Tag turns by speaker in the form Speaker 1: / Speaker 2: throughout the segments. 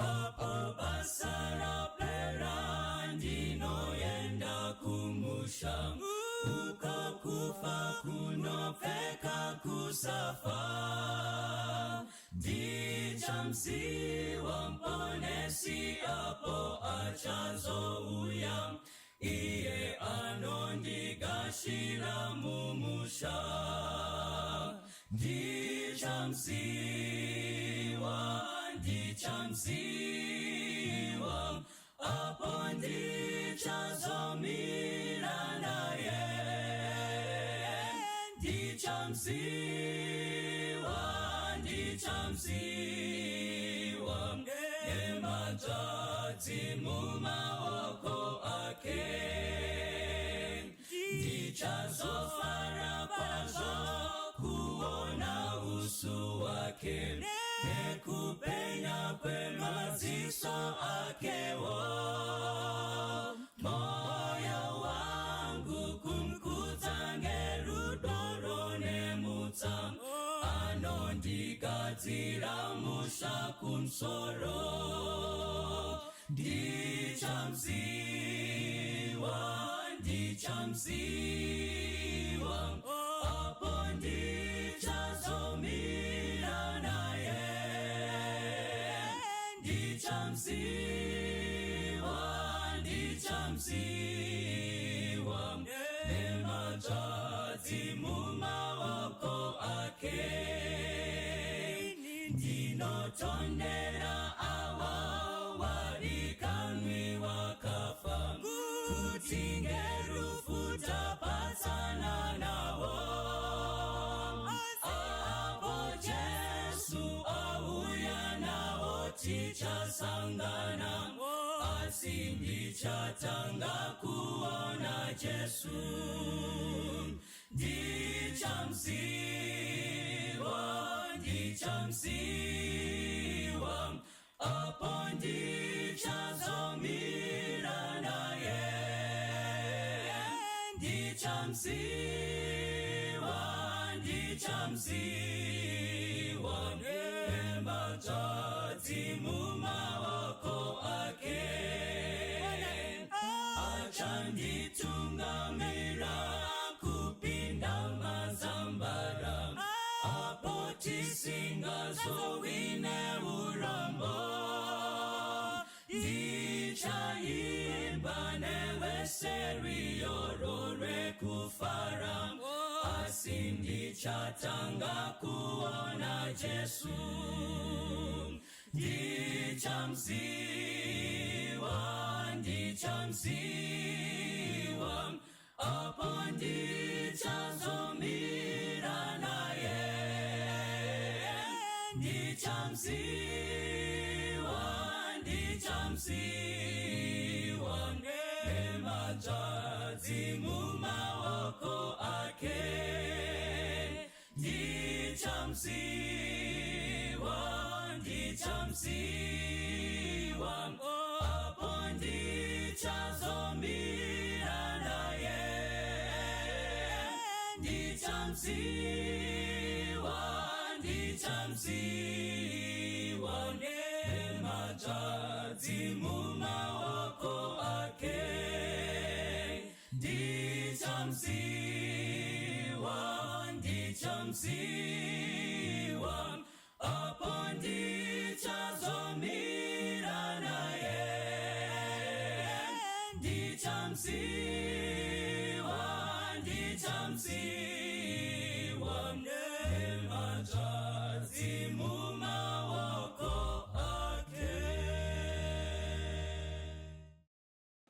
Speaker 1: Apo basara plerandi no yenda kumusha uko kufa kuno peka kusafa dichamsi wamponesi apo achazo uyam iye anondigashira mumusha dichamsiwa upon dichazomira naye dichamsiwa ematati mumaoko ake dichazofara kwazo kuona uso wake nekupenya kwemaziso akewo moyo wangu kumkuza ngerudoro nemuta anondigadzira musha kumsoro dichamsiwa apo ndichazomira naye dichamsiwa nematati mumaoko ake ndinotondera awa warikanwi wakafa kuti ngerufu tapatsana nawo apo Jesu auya nawo tichasangana asi ndichatanga kuona Jesu dichamsiwa apo ndichazomira naye dichamsiwa ematati mumaoko ake achanditungamira kupinda mazambara apo tisingazowine urambo dichaimba neweseriyorore kufara asi ndichatanga kuona Jesu dichamsiwa apo ndichazomira naye dichamsiwa ematati mumaoko ake dichamsiwa apo ndichazomira naye dichamsiwa ematati mumaoko ake dichamsiwa apo ndichazomira naye dichamsiwa ematati mumaoko ake.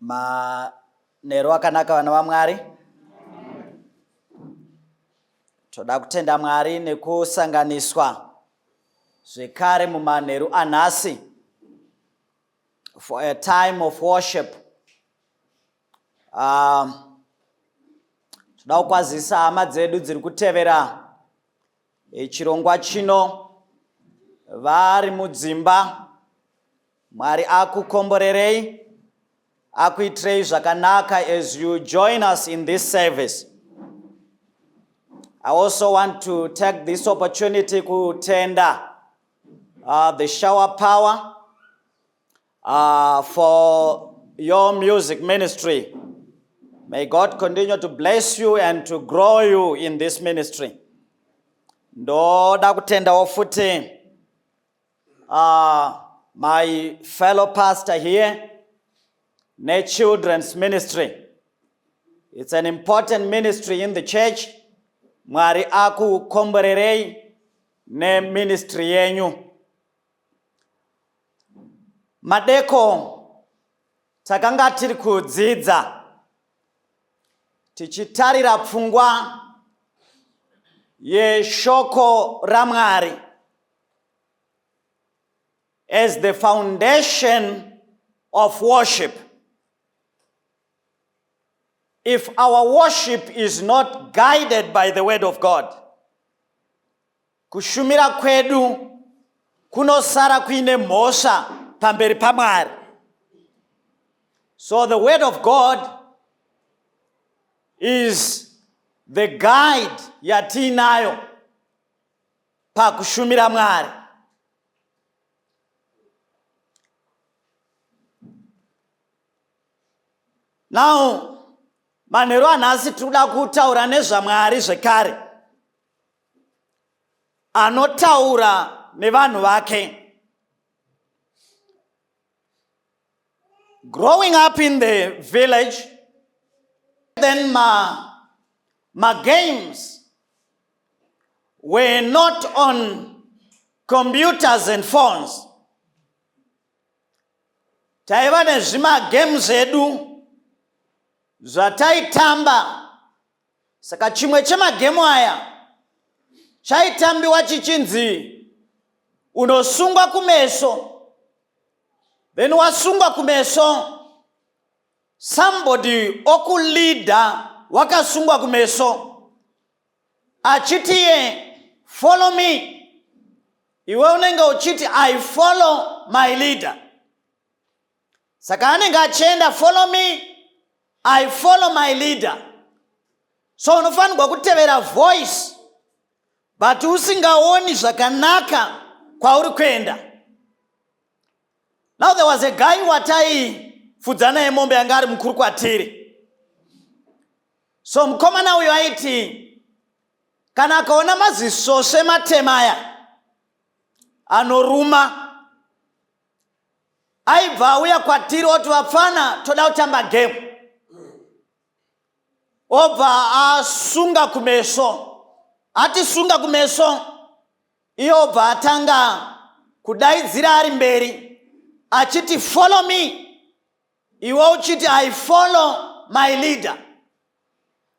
Speaker 2: Manero akanaka vana vaMwari. Toda kutenda Mwari nekusanganiswa zvekare mumanheru anhasi for a time of worship. Toda kukwazisa hama dzedu dziri kutevera chirongwa chino vari mudzimba. Mwari akukomborerei, akuitirei zvakanaka as you join us in this service. I also want to take this opportunity to tender the shower power for your music ministry. May God continue to bless you and to grow you in this ministry. Ndoda kutenda futhi my fellow pastor here, ne children's ministry. It's an important ministry in the church. Mwari aku komborerei ne ministry yenyu. Madeko takanga tiri kudzidza tichitarira pfungwa yeshoko ramwari as the foundation of worship. If our worship is not guided by the word of God, kushumira kwedu kunosara kuine mhosva pamberi paMwari. So the word of God is the guide yatinayo pakushumira Mwari. Now, manheru anhasi tinoda kutaura nezvaMwari zvekare, anotaura nevanhu vake. Growing up in the village, then my games were not on computers and phones. Taiva nezvima games edu zvataitamba. Saka chimwe chemagemu aya chaitambiwa chichinzi unosungwa kumeso. Then wasungwa kumeso, somebody okulida wakasungwa kumeso achitiye follow me. Iwe unenge uchiti I follow my leader. Saka anenge achenda follow me, I follow my leader. So unofanirwa kutevera voice but usingaoni zvakanaka kwauri kuenda. Now there was a guy wataifudzana yemombe yanga ari mukuru kwatiri. So mukomana uyu aiti kana akaona maziso sematema anoruma, aibva auya kwatiri oti vapfana toda kutamba game. Obva asunga kumeso. Atisunga kumeso, iyo obva atanga kudaidzira ari mberi achiti follow me. Iwe uchiti I follow my leader.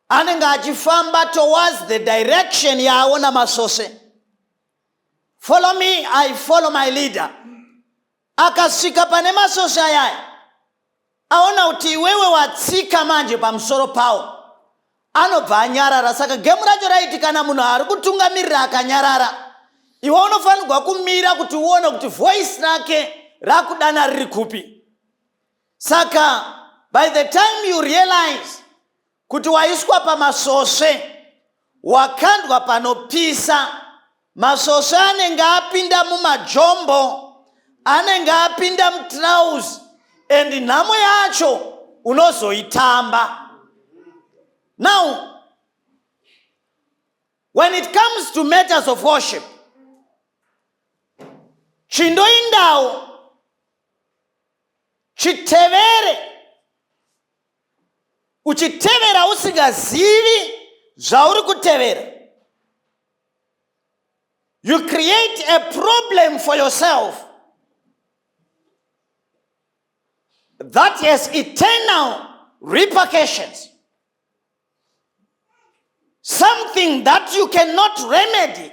Speaker 2: Anenge achifamba towards the direction yaona masose. Follow me, I follow my leader. Akasvika pane masose ayaya, aona kuti iwewe watsika manje pamusoro pawo, anobva anyarara. Saka gemu racho raiti kana munhu ari kutungamirira akanyarara, iwe unofanirwa kumira kuti uone kuti voice rake rakudana riri kupi. Saka by the time you realize kuti waiswa pamasose, wakandwa panopisa, masose anenge apinda mumajombo, anenge apinda mutrausi, and nhamo yacho unozoitamba. Now, when it comes to matters of worship, chindoindawo chitevere. Uchitevera usingazivi zvauri kutevera, you create a problem for yourself that has eternal repercussions. Something that you cannot remedy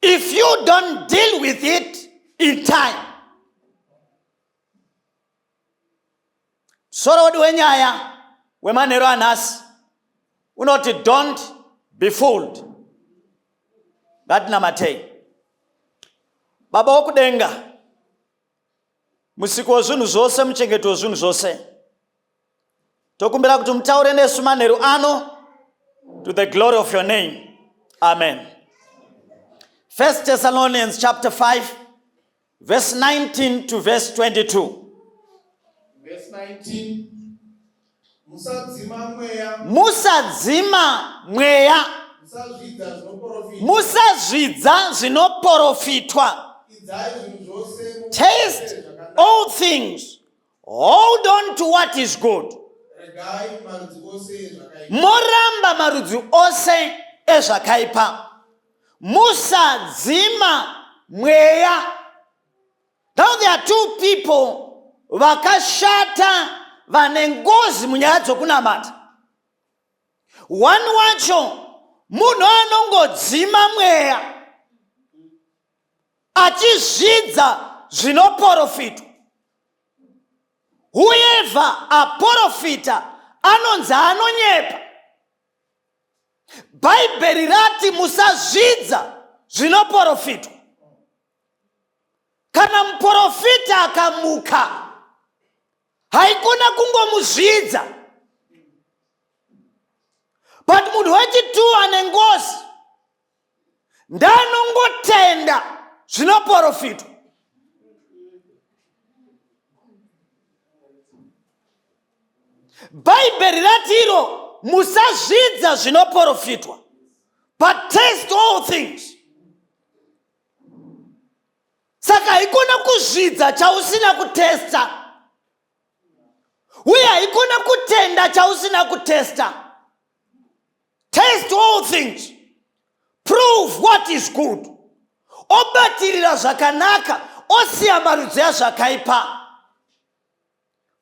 Speaker 2: if you don't deal with it in time. Sorodi wenyaya wemanero anhasi unoti don't be fooled. Ngatinamatei. Baba wokudenga, musiko wezvinhu zvose, muchengeto wezvinhu zvose, tokumbira kuti mutaure nesu manheru ano to the glory of your name. Amen. 1 Thessalonians chapter 5 verse 19 to verse 22.
Speaker 3: Verse 19. Musadzima mweya,
Speaker 2: Musadzima mweya,
Speaker 3: musazvidza zvinoprofita,
Speaker 2: musazvidza zvinoprofitwa.
Speaker 3: idzai zvinhu zvose
Speaker 2: Taste all things. Hold on to what is good.
Speaker 3: regai marudzi ose ezvakaipa.
Speaker 2: Moramba marudzi ose ezvakaipa. Musadzima mweya. Now there are two people vakashata vane ngozi munyaya dzokunamata. One wacho munhu anongodzima mweya achizvidza zvinoprofitwa. Whoever aprofita anonzi anonyepa. Bhaibheri rati musazvidza zvinoprofitwa. Kana muprofita akamuka, haikona kungomuzvidza. But munhu wechitu ane ngozi ndanongotenda zvinoprofitwa. Bhaibheri ratiro musazvidza zvinoprofitwa, but taste all things. Saka haikona kuzvidza chausina kutesta, uye haikona kutenda chausina kutesta. Taste all things. Prove what is good. Obatirira zvakanaka, osiya marudzi azvakaipa.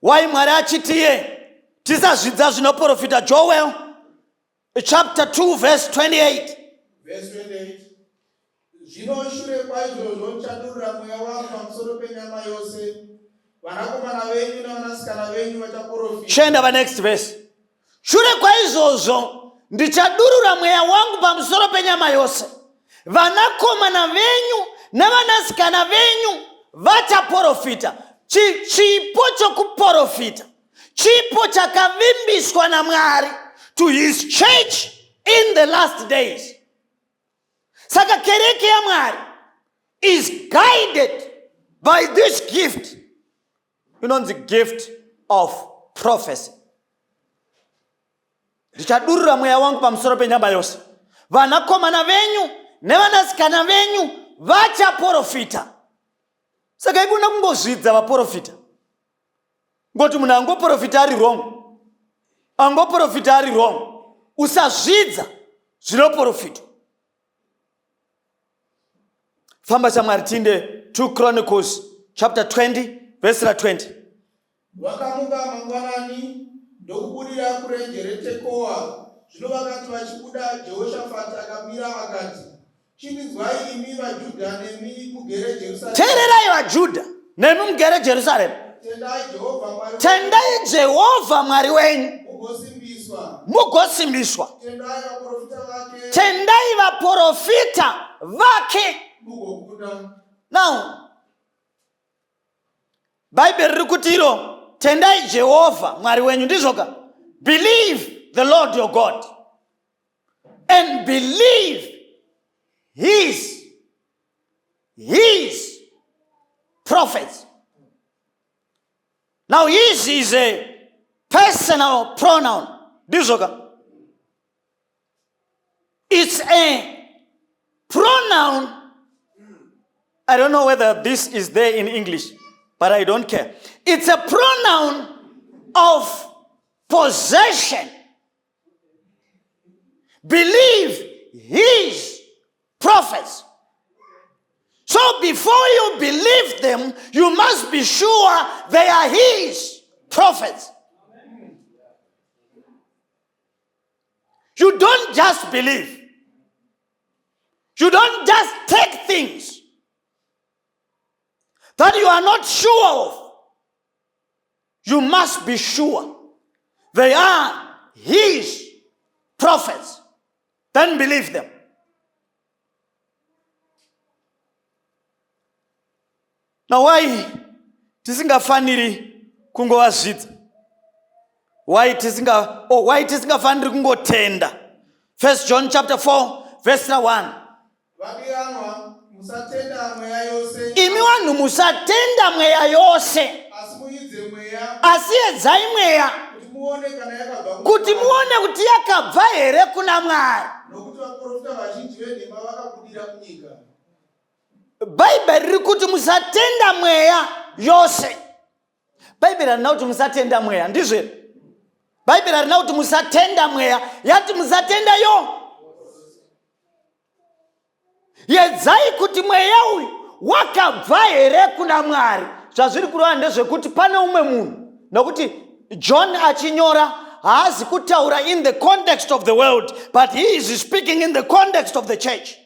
Speaker 2: Wai Mwari achitiye tisazvidza zvinoprofita. Joel chapter 2 verse 28.
Speaker 3: Verse 28. Zvino shure kwaizvozvo ndichadurura mweya wangu pamusoro penyama yose. Vanakomana venyu navanasikana venyu vachaprofita.
Speaker 2: Shenda the next verse. Shure kwaizvozvo ndichadurura mweya wangu pamusoro penyama yose. Vanakomana venyu navanasikana venyu vachaprofita. Chipo chokuprofita, chipo chakavimbiswa naMwari to his church in the last days. Saka kereke yaMwari is guided by this gift. You know, the gift of prophecy. Ndichadurura mweya wangu pamusoro penyama yose. Vanakomana venyu nevanasikana venyu vachaprofita. Saka haikona kungozvidza vaprofita. Ngoti munhu angoprofita ari wrong. Angoprofita ari wrong. Usazvidza zvinoprofitwa. Famba chaMwari tinde 2 Chronicles chapter 20 verse 20.
Speaker 3: Vakamuka mangwanani ndokubudira kurenje reTekoa. Zvino vakati vachibuda, Jehoshafati akamira akati, "Chinzwai imi vaJudha nemi mugere Jerusalema."
Speaker 2: Teererai vaJudha nemi mugere Jerusalema. Tendai Jehovha Mwari wenyu mugosimbiswa. Tendai vaprofita vake. Now, Bhaibheri riri kuti iro tendai Jehovha Mwari wenyu ndizvoka. Believe the Lord your God and believe his prophets. Now his is a personal pronoun. Ndizvoka. It's a pronoun. I don't know whether this is there in English, but I don't care. It's a pronoun of possession. Believe his prophets. So before you believe them, you must be sure they are his prophets. You don't just believe. You don't just take things that you are not sure of. You must be sure they are his prophets. Then believe them. Now why tisingafaniri kungovazvidza? Why tisingafaniri kungotenda? 1 John chapter 4 verse 1. Imi vanhu vanhu musatenda mweya yose,
Speaker 3: asi muidze mweya
Speaker 2: asi edzai mweya
Speaker 3: kuti muone kana yakabva
Speaker 2: kuti muone kuti yakabva here kuna Mwari.
Speaker 3: nokuti vaprofita vazhinji venhema vakabudira munyika.
Speaker 2: Bhaibheri riri kuti musatenda mweya yose. Bhaibheri harina kuti musatenda mweya, ndizvo. Bhaibheri harina kuti musatenda mweya, yati musatenda yo. Yedzai kuti mweya uyu wakabva here kuna Mwari. Zvazviri kureva ndezvekuti pane umwe munhu, nokuti John achinyora haazi kutaura in the context of the world, but he is speaking in the context of the church.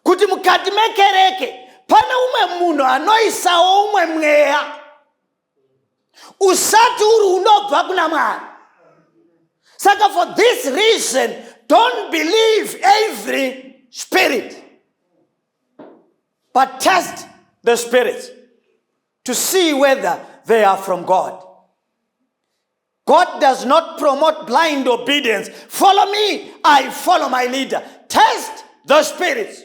Speaker 2: Kuti mukati mekereke pane umwe munhu anoisawo umwe mweya usati uri unobva kuna Mwari. Saka for this reason, don't believe every spirit, but test the spirits to see whether they are from God. God does not promote blind obedience. Follow me, I follow my leader. Test the spirits.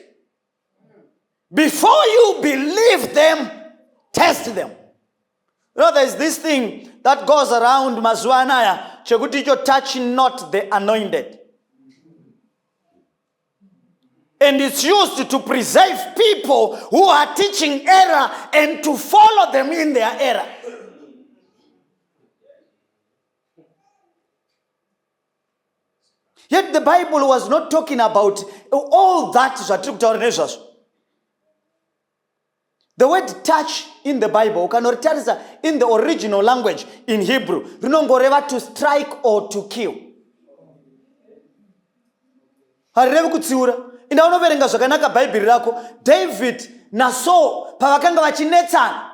Speaker 2: Before you believe them, test them. You know, there's this thing that goes around mazuva anaya, chekuti icho touch not the anointed. And it's used to preserve people who are teaching error and to follow them in their error. Yet the Bible was not talking about all that. The word touch in the Bible, in the original language in Hebrew, rinongoreva to strike or to kill. Harirevi kutsiura. Ina unoverenga zvakanaka Bhaibheri rako, David na Saul pavakanga vachinetsana.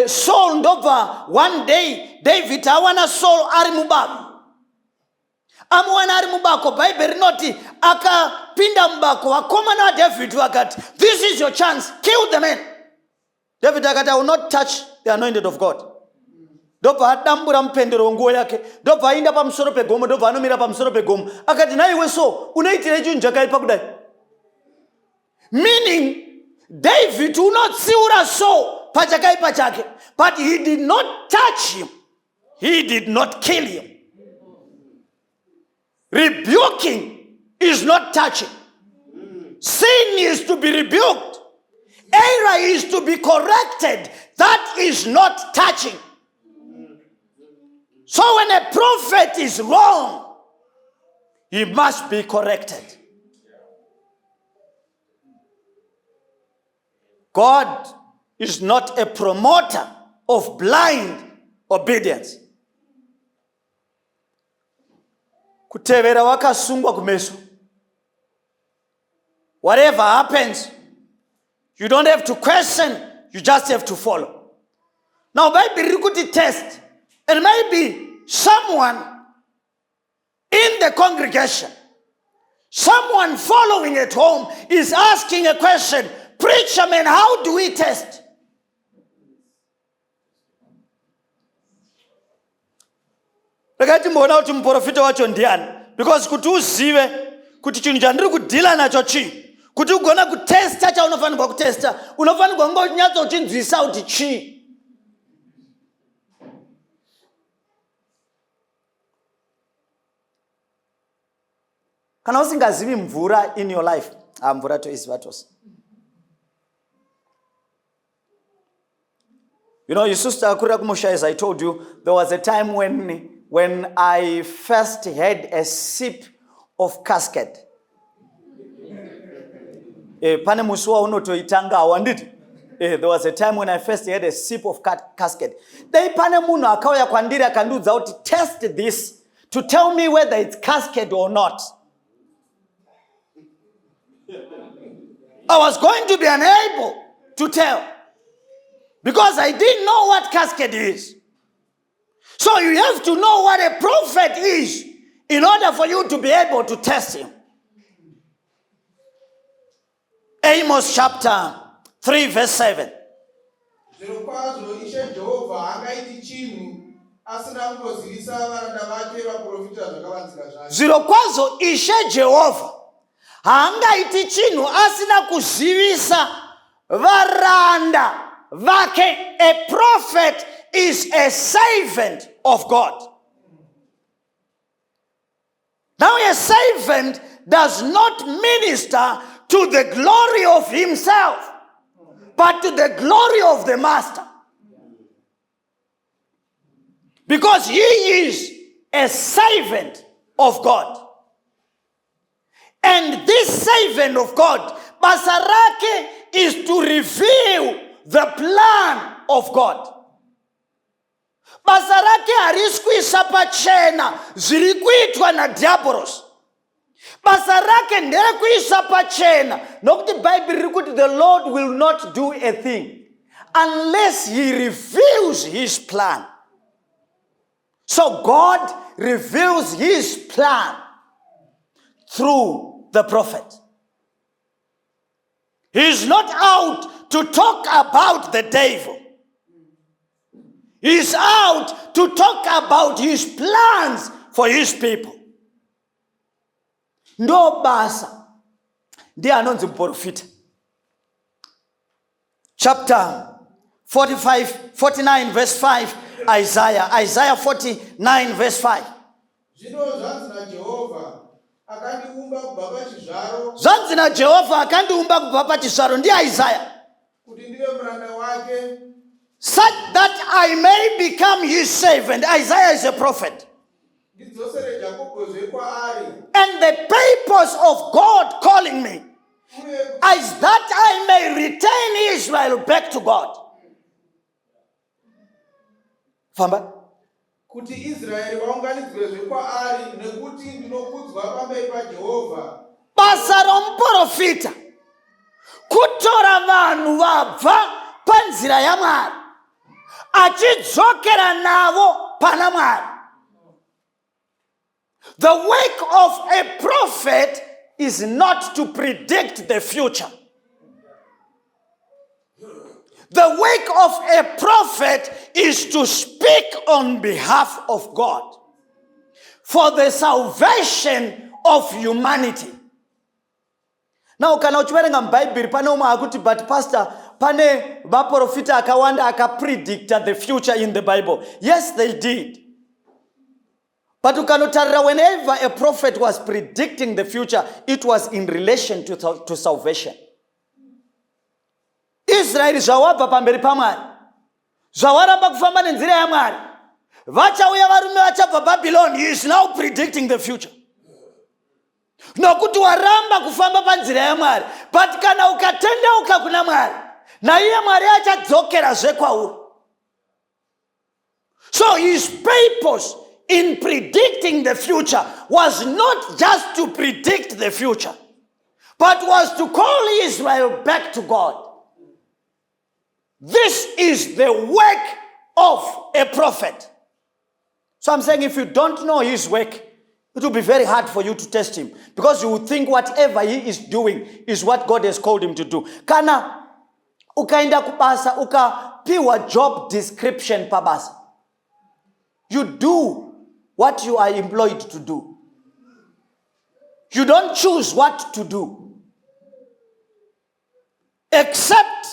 Speaker 2: Saul ndobva one day David awana Saul ari mubako. Amuwana ari mubako, Bhaibheri rinoti akapinda mubako, vakomana vaDavid vakati, this is your chance, kill the man. David akati, I will not touch the anointed of God. Ndobva adambura mupendero wenguo yake, ndobva aenda pamusoro pegomo, ndobva anomira pamusoro pegomo. Akati, naiwe Saul, unoitira chinhu chakaipa kudai? Meaning, David unotsiura Saul pachakaipa chake, but he did not touch him. He did not kill him. Rebuking is not touching. Sin is to be rebuked. Error is to be corrected. That is not touching. So when a prophet is wrong, he must be corrected. God is not a promoter of blind obedience. Kutevera wakasungwa kumeso. Whatever happens, you don't have to question, you just have to follow. Now, maybe you could test, and maybe someone in the congregation, someone following at home is asking a question, preacher man, how do we test? Rekati mbona kuti muprofita wacho ndiani? Because kuti uzive kuti chinhu chandiri kudhila nacho chii, kuti ugona kutesta chaunofanirwa kutesta, unofanirwa ngonyatso uchinzwisa kuti chii. Kana usingazivi mvura in your life, mvura toiziva tose. You know, Sister Akurira Kumusha, as I told you, there was a time when I first had a sip of casket. Pane musuwa unotoitanga awanditi. There was a time when I first had a sip of casket. Dei pane munhu akauya kwandiri akandiudza kuti test this to tell me whether it's casket or not. I was going to be unable to tell because I didn't know what casket is. So you have to know what a prophet is in order for you to be able to test him. Amos chapter 3 verse 7. Zvirokwazvo Ishe Jehovha haangaiti chinhu asina kuzivisa varanda vake. A prophet is a servant of God. Now a servant does not minister to the glory of himself, but to the glory of the master. Because he is a servant of God. And this servant of God, basa rake is to reveal the plan of God. Basa rake harisi kuisa pachena zviri kuitwa naDiabolos. Basa rake nderekuisa pachena, nokuti Bible riri kuti the Lord will not do a thing unless he reveals his plan. So God reveals his plan through the prophet. He is not out to talk about the devil. He is out to talk about his plans for his people. No basa. Ndiye anonzi mprofita. Chapter 49 verse 5. Isaiah 49 verse 5. Zvanzi naJehovha akandiumba kubva pachizvaro. Ndiye Isaiah. Such that I may become his servant. Isaiah is a prophet. And the purpose of God calling me is that I may return Israel back to God. Famba?
Speaker 3: Kuti Israel vaunganidzwe kwaari nekuti ndinokudzwa pamberi paJehovha.
Speaker 2: Basa romuprofita kutora vanhu vabva panzira yaMwari achidzokera navo pana Mwari. The work of a prophet is not to predict the future. The work of a prophet is to speak on behalf of God for the salvation of humanity. Now, kana uchiverenga muBhayibheri pane umwe akuti, but pastor, pane vaprofita akawanda akapredicta the future in the Bible. Yes, they did. But ukanotarira, whenever a prophet was predicting the future, it was in relation to salvation. Israel zvawabva pamberi paMwari, zvawaramba kufamba nenzira yaMwari, vachauya varume vachabva Babylon. He is now predicting the future. Nokuti waramba kufamba panzira yaMwari, but kana ukatendeuka kuna Mwari, naiye Mwari achadzokerazve kwauri. So his purpose in predicting the future was not just to predict the future, but was to call Israel back to God. This is the work of a prophet. So I'm saying, if you don't know his work, it will be very hard for you to test him, because you will think whatever he is doing is what God has called him to do. Kana ukaenda kubasa ukapiwa job description pabasa, you do what you are employed to do. You don't choose what to do, except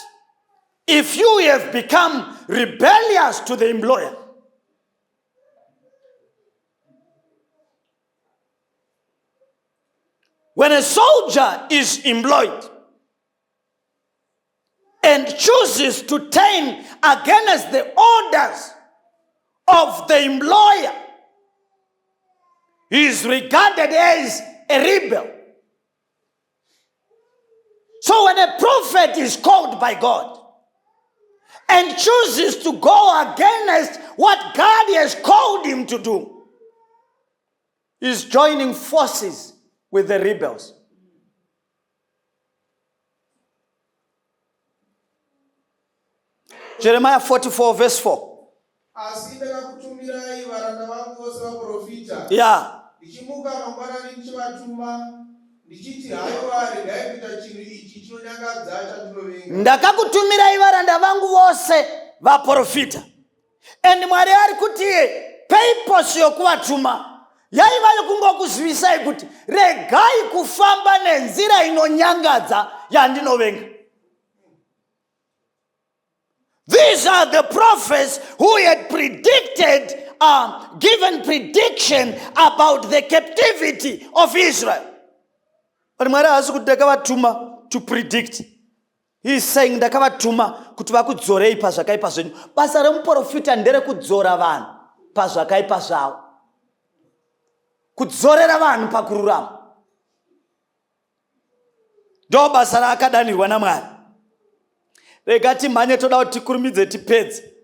Speaker 2: if you have become rebellious to the employer. When a soldier is employed and chooses to turn against the orders of the employer, he is regarded as a rebel. So when a prophet is called by God and chooses to go against what God has called him to do, he is joining forces with the rebels. Jeremiah 44 verse 4. Yeah. Ndakakutumirai varanda vangu vose vaprofita. And Mwari ari kuti purpose yokuvatuma yaiva yokungokuzivisai kuti regai kufamba nenzira inonyangadza yandinovenga. These are the prophets who had predicted, given prediction about the captivity of Israel. But Mwari haasi kuti ndakavatuma to predict. He is saying ndakavatuma kuti vakudzorei pazvakaipa zvenyu. Basa remuprofita nderekudzora vanhu pazvakaipa zvavo, kudzorera vanhu pakururama. Ndo basa raakadanirwa naMwari. Rega timhanye toda kuti tikurumidze tipedze.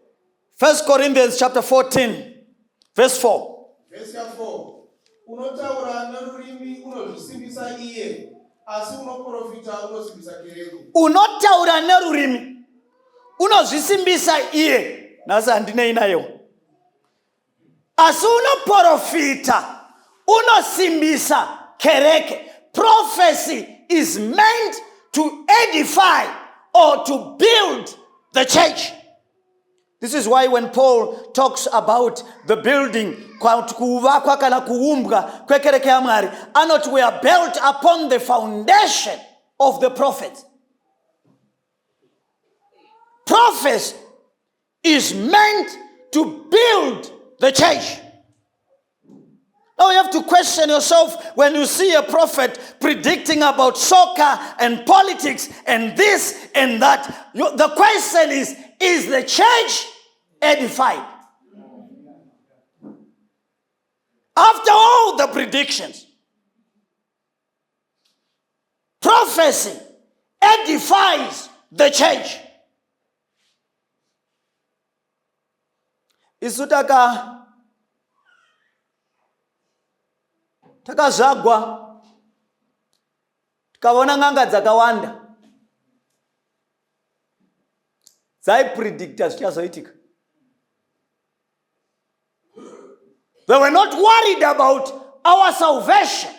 Speaker 2: 1 Corinthians chapter 14 verse 4.
Speaker 3: Verse 4. Unotaura nerurimi unozvisimbisa iye, asi unoprofita unosimbisa kereke.
Speaker 2: Unotaura nerurimi unozvisimbisa iye, nasi handinei nayo. Asi unoprofita unosimbisa kereke. Prophecy is meant to edify or to build the church. This is why when Paul talks about the building, kuvakwa kana kuumbwa kwekereke ya Mwari, anoti we are built upon the foundation of the prophets. Prophecy is meant to build the church. Now you have to question yourself when you see a prophet predicting about soccer and politics and this and that. The question is the church edified? After all the predictions, prophecy edifies the church. Isutaka takazvagwa tikavona n'anga dzakawanda dzaipredicta zvichazoitika. They were not worried about our salvation.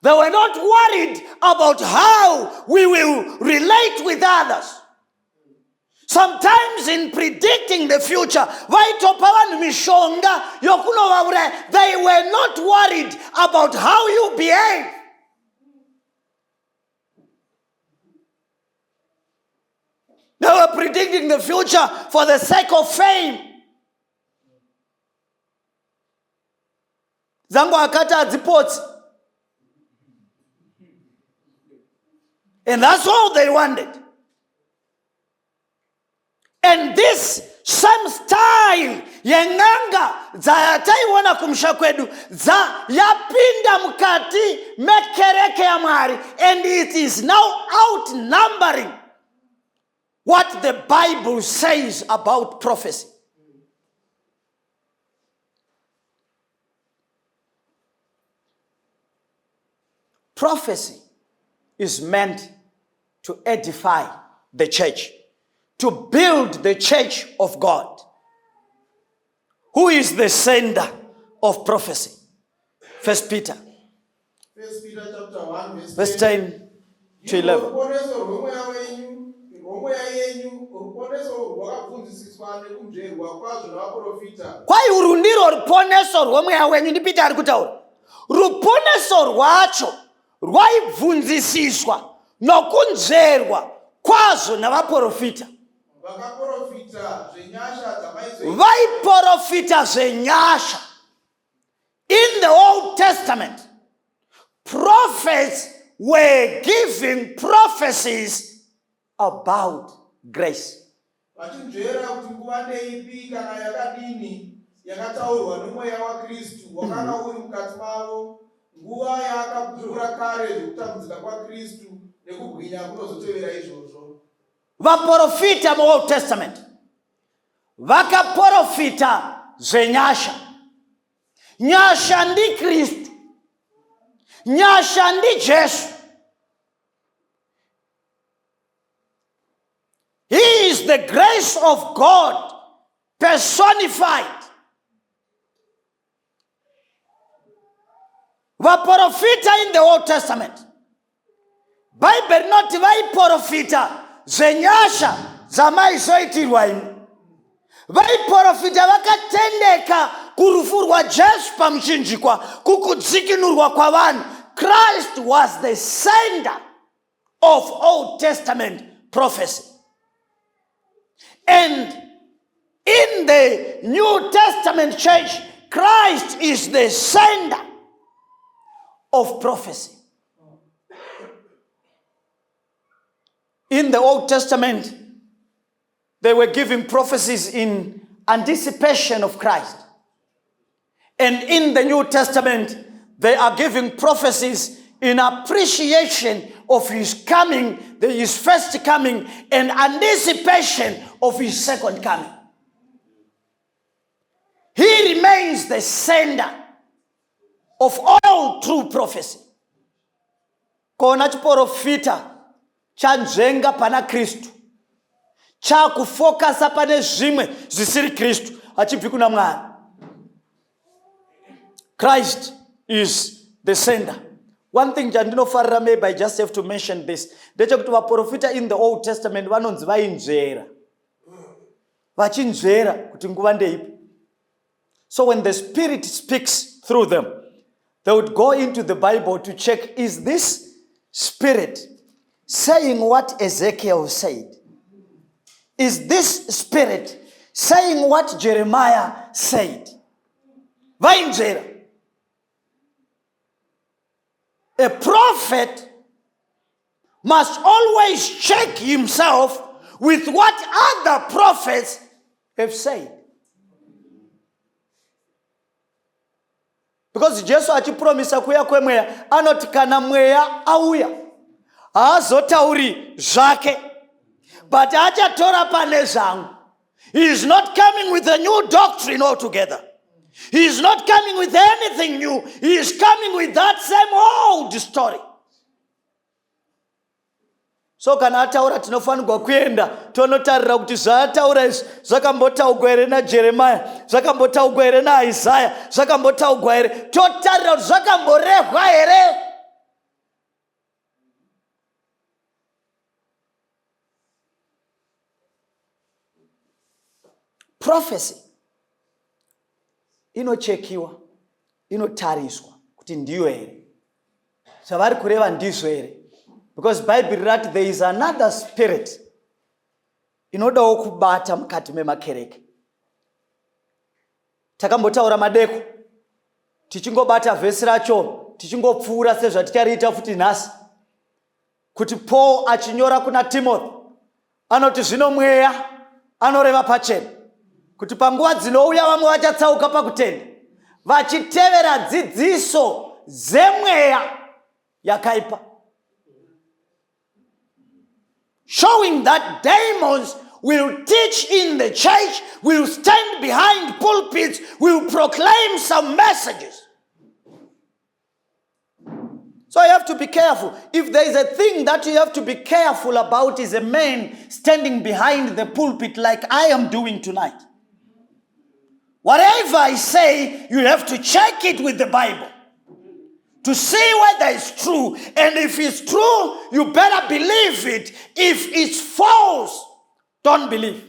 Speaker 2: They were not worried about how we will relate with others. Sometimes in predicting the future, they were not worried about how you behave. They were predicting the future for the sake of fame. Zangu akata adzipotsi. And that's all they wanted. And this same style yenanga dzataiona kumsha kwedu yapinda mukati mekereke ya Mwari, and it is now outnumbering what the Bible says about prophecy. Prophecy is meant to edify the church, to build the church of God. Who is the sender of prophecy? 1 Peter.
Speaker 3: 1 Peter chapter 1
Speaker 2: verse 10 to 11. Kwai urundiro ruponeso rwemweya wenyu, ndi Peter ari kutaura. Ruponeso rwacho rwaibvunzisiswa nokunzverwa kwazvo navaprofita. Vaiprofita zvenyasha. In the Old Testament, prophets were giving prophecies about grace. Vaprofita mu Old Testament vakaprofita zvenyasha. Nyasha ndi Kristu, nyasha ndi Jesu. He is the grace of God personified. Vaprofita in the Old Testament, Bible not vaiprofita zvenyasha dzamaizoitirwa imi. Vaiprofita vakatendeka kurufu rwajesu pamuchinjikwa, kukudzikinurwa kwavanhu. Christ was the sender of Old Testament prophecy. And in the New Testament church, Christ is the sender of prophecy. In the Old Testament, they were giving prophecies in anticipation of Christ. And in the New Testament, they are giving prophecies in appreciation of his coming, his first coming, and anticipation of his second coming. He remains the sender of all true prophecy. Kona chiprofita chanjenga pana Kristu, chakufokasa pane zvimwe zvisiri Kristu, hachibvi kuna Mwari. Christ is the sender. One thing chandinofarira, maybe I just have to mention this, ndechekuti vaprofita in the Old Testament vanonzi vainzvera, vachinzvera kuti nguva ndeipi. So when the Spirit speaks through them, they would go into the Bible to check, is this Spirit saying what Ezekiel said? Is this Spirit saying what Jeremiah said? Vainzvera. A prophet must always check himself with what other prophets have said. Because Jesu achipromisa kuya kwemweya, anoti kana mweya auya, haazotauri zvake, but achatora pane zvangu. He is not coming with a new doctrine altogether. He is not coming with anything new. He is coming with that same old story. So kana ataura tinofanirwa kuenda tonotarira kuti zvaataura izvi zvakambotaurwa here naJeremiah, zvakambotaurwa here naIsaiah, zvakambotaurwa here, totarira kuti zvakamborehwa here. Prophecy inochekiwa, inotariswa kuti ndiyo here, zvavari kureva ndizvo here. Because Bible rat there is another spirit inodawo kubata mukati memakereke. Takambotaura madeko, tichingobata vhesi racho, tichingopfuura sezvatichariita futi nhasi, kuti Paul achinyora kuna Timothy anoti zvino mweya anoreva pachena kuti panguva dzinouya vamwe vachatsauka pakutenda, vachitevera dzidziso dzemweya yakaipa. Showing that demons will teach in the church, will stand behind pulpits, will proclaim some messages. So you have to be careful. If there is a thing that you have to be careful about, is a man standing behind the pulpit like I am doing tonight. Whatever I say, you have to check it with the Bible to see whether it's true. And if it's true, you better believe it. If it's false, don't believe.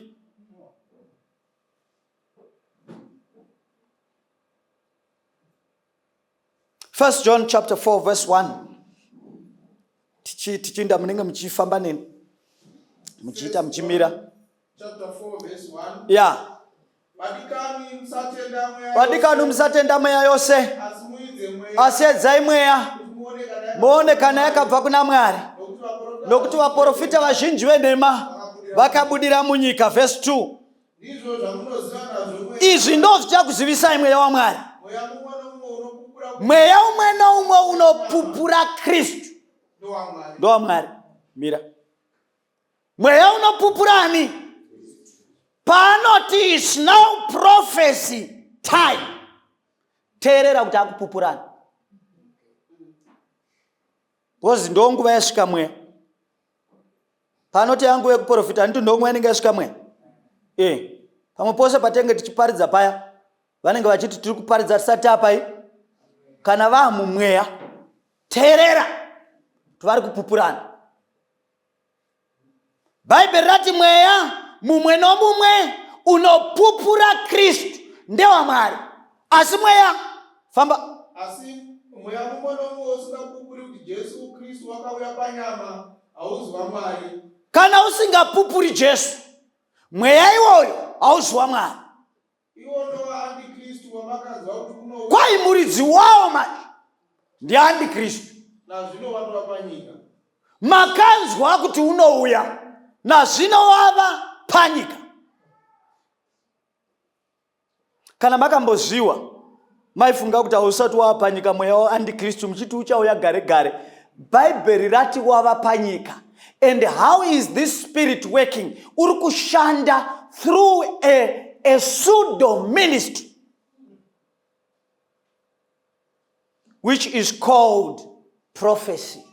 Speaker 2: First John chapter 4 verse 1. Tichinda munenge muchifamba neni, muchiita muchimira.
Speaker 3: Chapter 4 verse 1.
Speaker 2: Yeah. Vadikani musatenda mweya yose, asi edzai mweya muone kana yakabva kuna Mwari, nokuti vaprofita vazhinji venhema vakabudira munyika. Verse 2. Izvi ndo zvichakuzivisai mweya waMwari. Mweya umwe noumwe unopupura Kristu ndo waMwari. Mira, mweya unopupurani? Panoti is now prophecy time. Teerera kuti akupupurani, because ndo nguva yasvika mweya. Panoti yangu yekuprofita ndito ndo nguva inenge yasvika mweya. Pamwe pose patenge tichiparidza paya, vanenge vachiti tiri kuparidza tisati apai. Kana vamu mweya, teerera kuti vari kupupurana. Bible rati mweya mumwe nomumwe unopupura Kristu ndewa Mwari. asi mweya famba
Speaker 3: asi mweya mumwe nomumwe usingapupuri kuti Jesu Kristu wakauya panyama hauzi waMwari.
Speaker 2: kana usingapupuri Jesu mweya iwoyo hauzi waMwari.
Speaker 3: Iwo ndova andikristu wamakanzwa kuti kunouya
Speaker 2: kwai muridzi wawo manje ndi andikristu.
Speaker 3: nazvino watova panyika.
Speaker 2: Makanzwa kuti unouya nazvino wava panyika. Kana makamboziwa maifunga kuti hausati wava panyika mweya wa andikristu muchiti uchauya gare gare. Bhaibheri rati wava panyika. And how is this spirit working? Uri kushanda through a pseudo ministry which is called prophecy.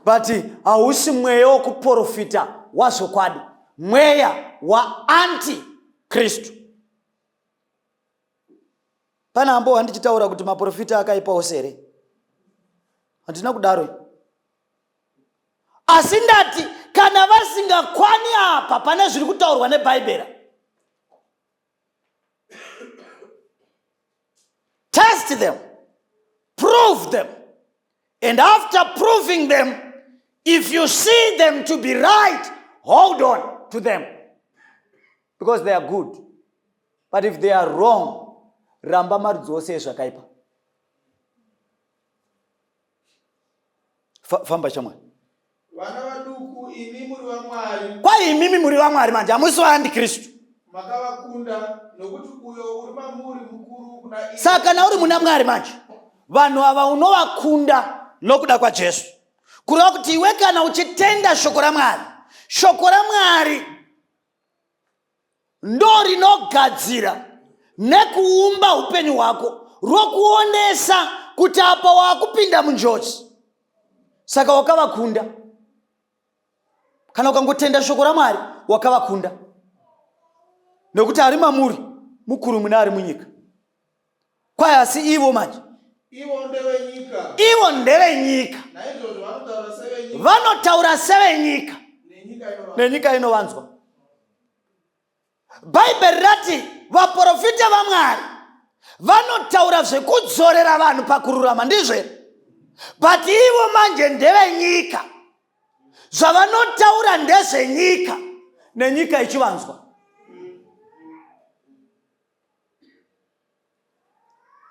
Speaker 2: But hausi mweya wokuprofita wazokwadi, mweya wa anti-Kristu. Pana ambo handichitaura kuti maprofita akaipa osere. Handina kudaro. Asi ndati kana vasingakwani apa pane zviri kutaurwa neBhaibheri. Test them, prove them, and after proving them, if you see them to be right, hold on to them because they are good. But if they are wrong, ramba maridzose zvakaipa. Famba chamwa.
Speaker 3: Vana vaduku imi muri vaMwari.
Speaker 2: Kwai imimi muri vaMwari manje hamusi vaandikristu.
Speaker 3: Makavakunda nokuti uyo uri mamuri mukuru kuna iye.
Speaker 2: Saka na uri muna Mwari manje vanhu ava unovakunda nokuda kwaJesu. Kureva kuti iwe kana uchitenda shoko raMwari, shoko raMwari ndo rinogadzira nekuumba upenyu hwako rokuonesa kuti apa wakupinda munjodzi. Saka wakavakunda. Kana ukangotenda shoko raMwari wakavakunda. Nokuti ari mamuri mukuru muna ari munyika. Kwai asi ivo manje
Speaker 3: Ivo ndevenyika.
Speaker 2: ivo ndevenyika.
Speaker 3: Naizvozvo vanotaura sevenyika.
Speaker 2: Vanotaura sevenyika nenyika inovanzwa. Bhaibheri rati vaprofita vaMwari vanotaura zvekudzorera vanhu pakururama, ndizvo. But ivo manje ndevenyika. Zvavanotaura ndezvenyika nenyika ichivanzwa.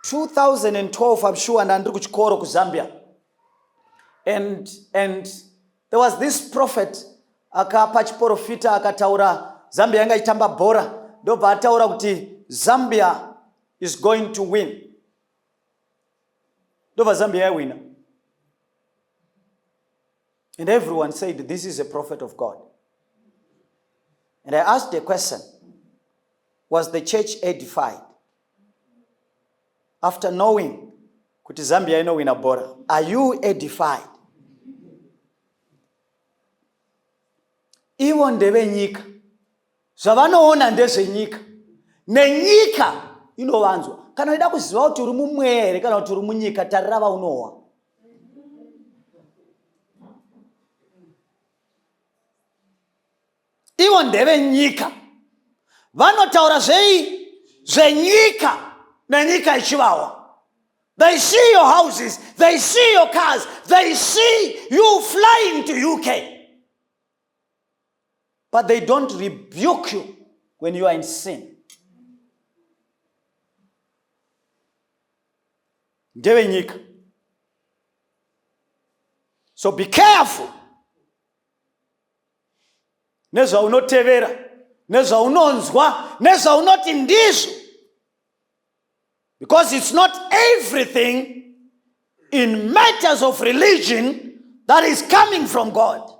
Speaker 2: 2012 I'm sure ndandiri kuchikoro kuZambia. And there was this prophet akapa chiprofita akataura Zambia yanga itamba bhora ndobva ataura kuti Zambia is going to win. Ndobva Zambia yawina. And everyone said this is a prophet of God. And I asked the question, was the church edified? After knowing kuti Zambia inowina bora, are you edified? Ivo ndevenyika. Zvavanoona ndezvenyika. Nenyika inovanzwa. Kana ida kuziva kuti uri mumweya here kana kuti uri munyika, tarira vaunowa. Ivo ndevenyika. Vanotaura zvenyika nenyika ichivawa. They see your houses, they see your cars, they see you flying to UK. But they don't rebuke you when you are in sin. Ndevenyika. So be careful. Nezvaunotevera, nezvaunonzwa, nezvaunoti ndizvo. Because it's not everything in matters of religion that is coming from God.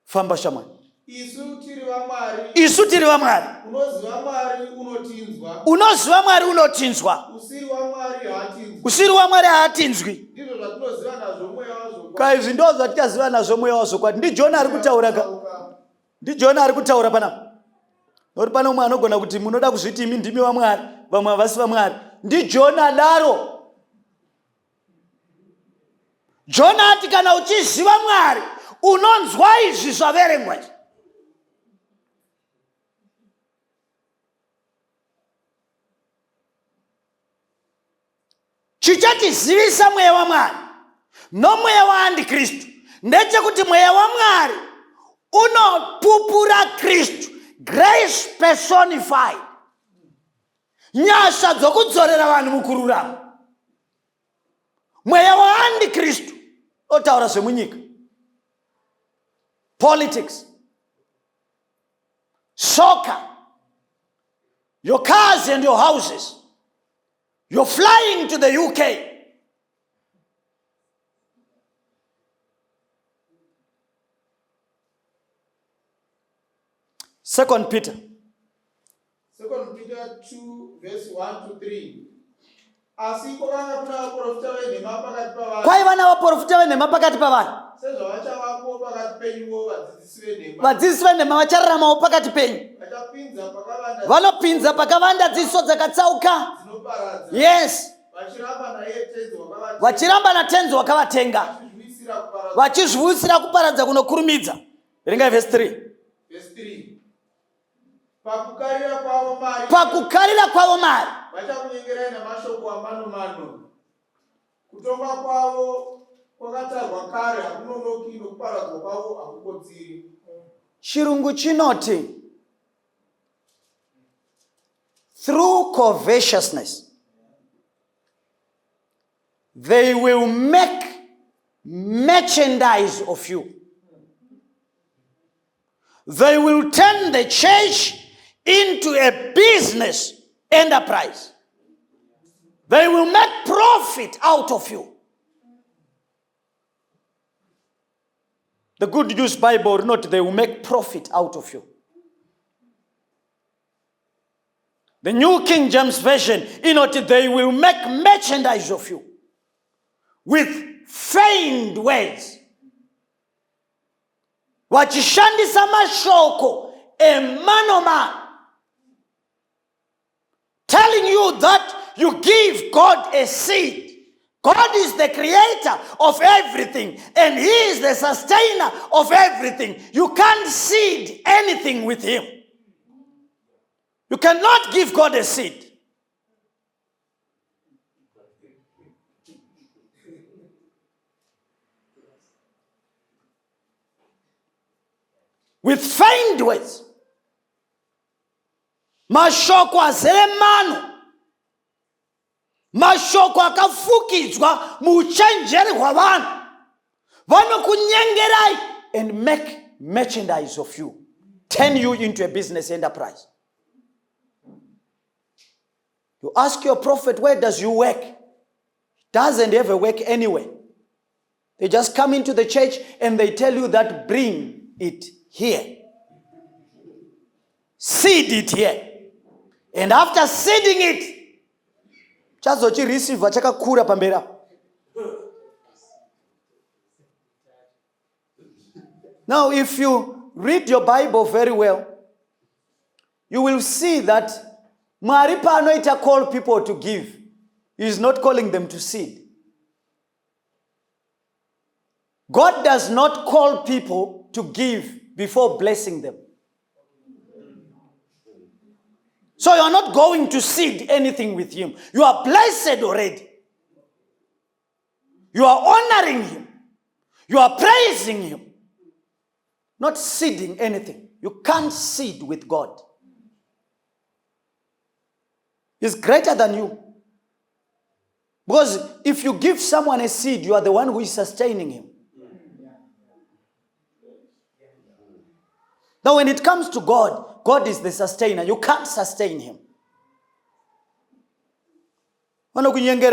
Speaker 2: Famba shamani.
Speaker 3: Isu tiri vaMwari.
Speaker 2: Isu tiri vaMwari.
Speaker 3: Unoziva Mwari unotinzwa.
Speaker 2: Unoziva Mwari unotinzwa.
Speaker 3: Usiri waMwari haatinzwi.
Speaker 2: Usiri waMwari haatinzwi.
Speaker 3: Ndizvo zvatinoziva nazvo mweya wazvo.
Speaker 2: Kaizvi ndo zvatichaziva nazvo mweya wazvo kwati. Ndi John ari kutaura ka. Ndi John ari kutaura pana. Nori pana umwe anogona kuti munoda kuzviti imi ndimi vaMwari, vamwe havasi vaMwari. Ndi John adaro. John ati kana uchiziva Mwari unonzwa izvi zvaverengwa. Chichatizivisa mweya waMwari nomweya waAntikristu ndechekuti mweya waMwari unopupura Kristu, grace personified, nyasha dzokudzorera vanhu mukururama. Mweya waAntikristu otaura zvemunyika, politics, soccer, your cars and your houses. You're flying to the UK. Second Peter
Speaker 3: 2 verse 1 to 3. Asi kwakanga kuna vaprofita venhema pakati pavanhu.
Speaker 2: Kwaiva navaprofita venhema pakati pavanhu.
Speaker 3: Sezvavachavapo pakati penyuwo vadzidzisi venhema.
Speaker 2: Vadzidzisi venhema vachararamawo pakati penyu.
Speaker 3: Vachapinza pakavanda.
Speaker 2: Vanopinza pakavanda dzidziso dzakatsauka.
Speaker 3: Dzinoparadza.
Speaker 2: Yes.
Speaker 3: Vachiramba naye tenzi wakavatenga.
Speaker 2: Vachiramba natenzi wakavatenga. Vachizviwisira kuparadza kunokurumidza. Verengai verse 3.
Speaker 3: Verse 3. Pakukarira kwavo mari.
Speaker 2: Pakukarira kwavo mari.
Speaker 3: Vachakunyengerai namashoko amano-mano. Kutonga kwavo kwakatarwa kare hakunonoki, nokuparadzwa kwavo hakukodziri.
Speaker 2: Chirungu chinoti, through covetousness they will make merchandise of you. They will turn the church into a business enterprise. They will make profit out of you. The Good News Bible note, they will make profit out of you. The New King James Version, they will make merchandise of you with feigned words. Vachishandisa mashoko emanoma, telling you that you give God a seed. God is the creator of everything, and He is the sustainer of everything. You can't seed anything with Him. You cannot give God a seed. With feigned words. Mashoko azere mano. Mashoko akafukidzwa muuchenjeri hwavanhu. Vanokunyengerai and make merchandise of you. Turn you into a business enterprise. You ask your prophet, where does you work? Doesn't ever work anywhere. They just come into the church and they tell you that bring it here. Seed it here. And after seeding it, chazochireceive chakakura pambera. Now, if you read your Bible very well, you will see that Mwari panoita call people to give. He is not calling them to seed. God does not call people to give before blessing them. So you are not going to seed anything with Him. You are blessed already. You are honoring Him. You are praising Him. Not seeding anything. You can't seed with God. He's greater than you. Because if you give someone a seed, you are the one who is sustaining him. Now when it comes to God, God is the sustainer. You can't sustain him. Philippians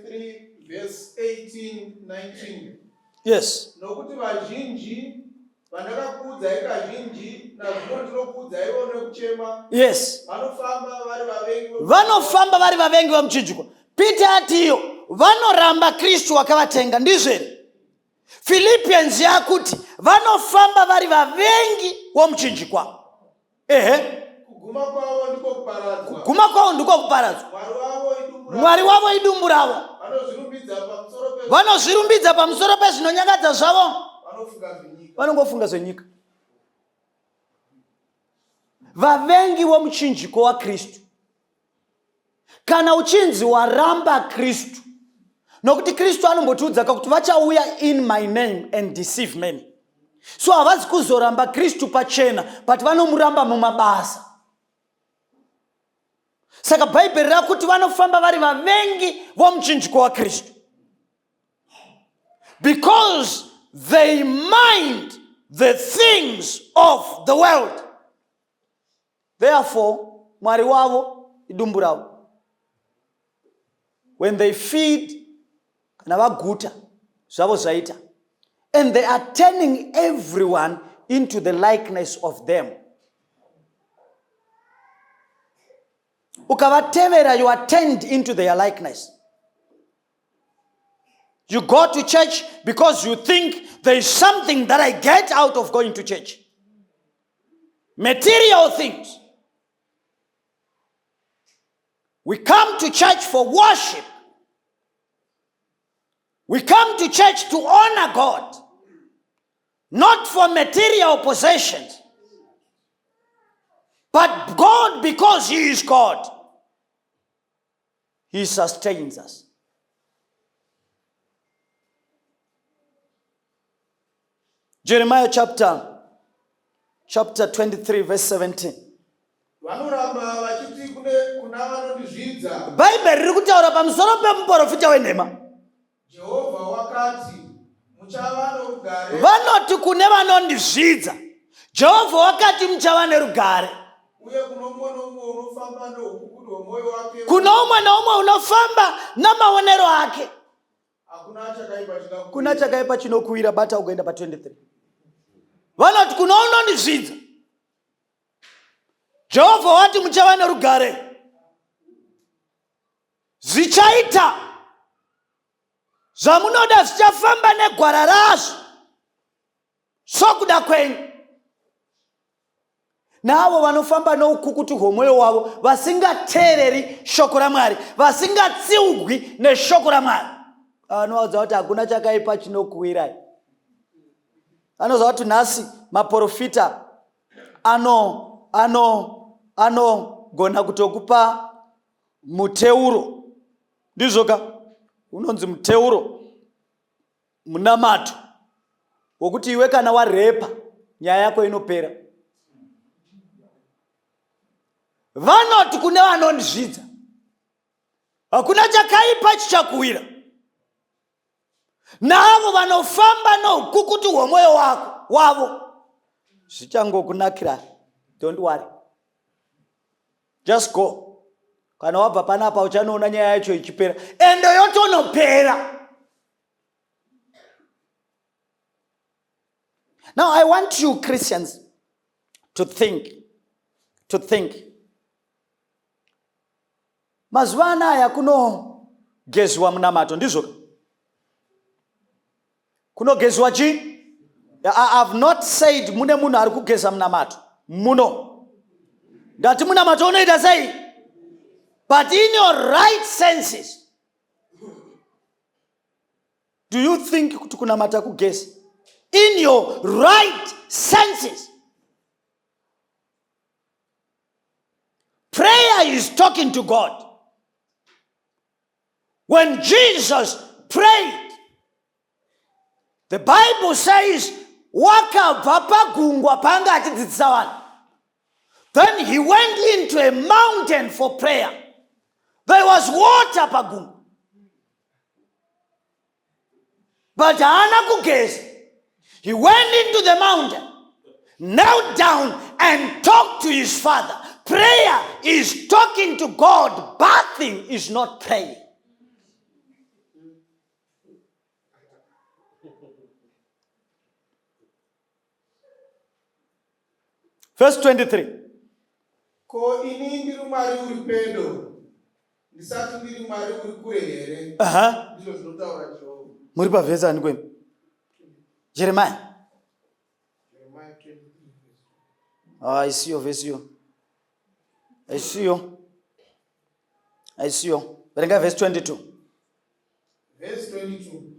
Speaker 3: 3 verse 18, 19.
Speaker 2: Yes.
Speaker 3: Nokuti vazhinji vandakakuudzai kazhinji nazvino ndinokuudzai nekuchema.
Speaker 2: Yes.
Speaker 3: Vanofamba
Speaker 2: vari vavengi vamuchinjikwa. Peter atiyo vanoramba Kristu wakavatenga ndizvere. Philippians yakuti vanofamba vari vavengi vomuchinjikwa.
Speaker 3: Kuguma kwavo ndiko kuparadzwa.
Speaker 2: Kuguma kwavo ndiko kuparadzwa. Mwari wavo idumbu ravo. Vanozvirumbidza pamusoro pezvinonyangadza zvavo. Vanongofunga zvenyika. Vavengi vomuchinjiko waKristu kana uchinzi waramba Kristu, nokuti Kristu anombotiudza kuti vachauya in my name and deceive many. So havazi kuzoramba Kristu pachena, but vanomuramba mumabasa. Saka Bhaibheri rakuti vanofamba vari vavengi vomuchinjiko waKristu, because they mind the things of the world. Therefore, Mwari wavo idumbu ravo. When they feed, kana vaguta zvavo zvaita, and they are turning everyone into the likeness of them. Ukavatevera, you are turned into their likeness. You go to church because you think there is something that I get out of going to church. Material things. We come to church for worship. We come to church to honor God, not for material possessions. But God, because He is God, He sustains us. Jeremiah chapter 23 verse 17.
Speaker 3: Vanoramba vachiti kuna vanondizvidza.
Speaker 2: Bhaibheri riri kutaura pamusoro pemuprofita wenhema.
Speaker 3: Jehovha wakati muchava norugare.
Speaker 2: Vanoti kune vanondizvidza, Jehovha wakati muchava nerugare.
Speaker 3: Uye kuno umwe nomwe unofamba noukukudu hwemwoyo wake.
Speaker 2: Kuno umwe nomwe unofamba namaonero ake. Kuna chakaipa chinokuwira, bata ukaenda pa 23. Vanoti kuno unondizvidza, Jehovha wati muchava nerugare. Zvichaita zvamunoda zvichafamba negwara razvo sokuda kwenyu. Navo vanofamba noukukutu hwemwoyo wavo, vasingateereri shoko raMwari, vasingatsiurwi neshoko raMwari, anoudza kuti hakuna chakaipa chinokuwirai. Anoziva kuti nhasi maprofita anogona kutokupa muteuro. Ndizvoka unonzi muteuro, munamato wokuti iwe kana warepa nyaya yako inopera. Vanoti kune vanondizvidza, hakuna chakaipa chichakuwira. Navo vanofamba noukukutu hwemwoyo wavo, zvichangokunakira. Don't worry, just go. Kana wabva panapa uchanoona nyaya yacho ichipera, endo yotonopera. Now I want you Christians to think. Mazuva anaya kunogezwa munamato, ndizvo? Kunogezwa chi? I have not said mune munhu ari kugeza munamato. Muno. Ndati munamato unoita sei? But in your right senses, do you think kuti kunamata kugeza? In your right senses. Prayer is talking to God. When Jesus prayed, the Bible says, wakabva pagungwa panga achidzidzisa vanhu. Then he went into a mountain for prayer. There was water pagungwa. But haana kugeza. He went into the mountain, knelt down and talked to his Father. Prayer is talking to God. Bathing is not praying. Verse 23.
Speaker 3: Ko ini ndiri Mwari uri pedo, ndisati ndiri Mwari uri kure here. Ndizvo zvinotaura Jehovha.
Speaker 2: Muri pavhesi ani kwenu? Jeremiah 23. I see your verse here. I see you. Verenga verse 22.
Speaker 3: Verse 22.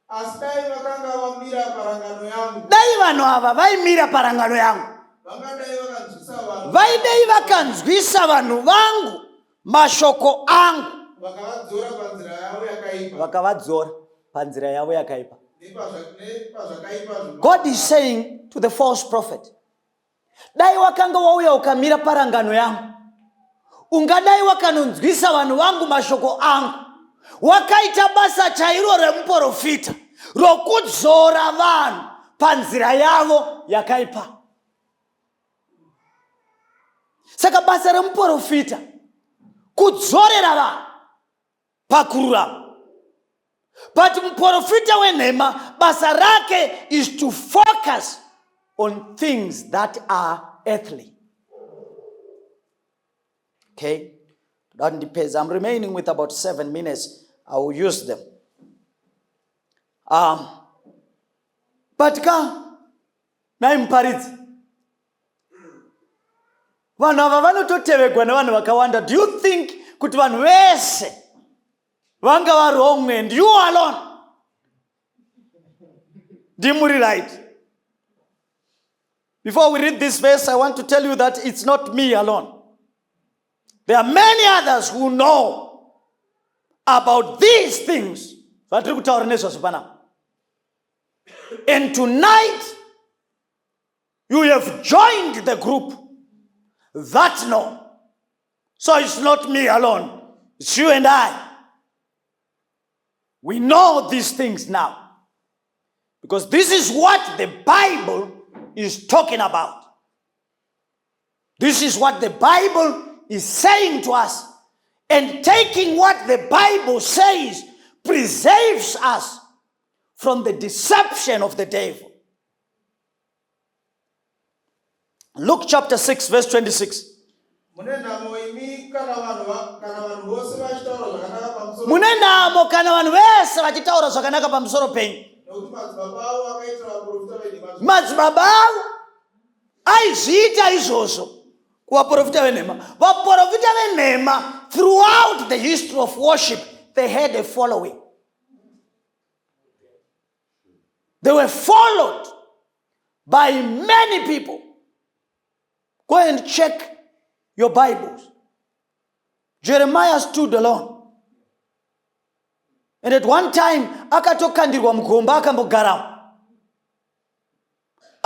Speaker 3: Asi dai vakanga vamira parangano yangu.
Speaker 2: Dai vanhu ava vaimira parangano yangu.
Speaker 3: Vangadai vakanzwisa vanhu.
Speaker 2: Vaidai vakanzwisa vanhu vangu mashoko angu,
Speaker 3: vakavadzora panzira yavo yakaipa.
Speaker 2: vakavadzora panzira yavo yakaipa.
Speaker 3: Nepazvakaipa.
Speaker 2: God is saying to the false prophet, dai wakanga wauya ukamira parangano yangu, ungadai wakanonzwisa vanhu vangu mashoko angu, wakaita basa chairo remuprofita rokudzora vanhu panzira yavo yakaipa. Saka basa remuprofita kudzorera vanhu pakururama. But muprofita wenhema basa rake is to focus on things that are earthly. Okay? That depends. I'm remaining with about 7 minutes. I will use them. But naimparidzi. Vanhu ava vanototevegwa nevanhu vakawanda. Do you think kuti vanhu vese vanga vari wrong and you alone ndimuri right? Before we read this verse, I want to tell you that it's not me alone. There are many others who know about these things. And tonight, you have joined the group that know. So it's not me alone. It's you and I. We know these things now. Because this is what the Bible is talking about. This is what the Bible is saying to us. And taking what the Bible says preserves us from the deception of the devil. Luke chapter 6 verse 26. Munenamo kana vanhu vese vachitaura zvakanaka pamusoro penyu. Madzibaba avo aizviita izvozvo kuvaprofita venhema. Vaprofita venhema, throughout the history of worship, they had a following. They were followed by many people. Go and check your Bibles. Jeremiah stood alone. And at one time, akatokandirwa mugomba akambogaramo.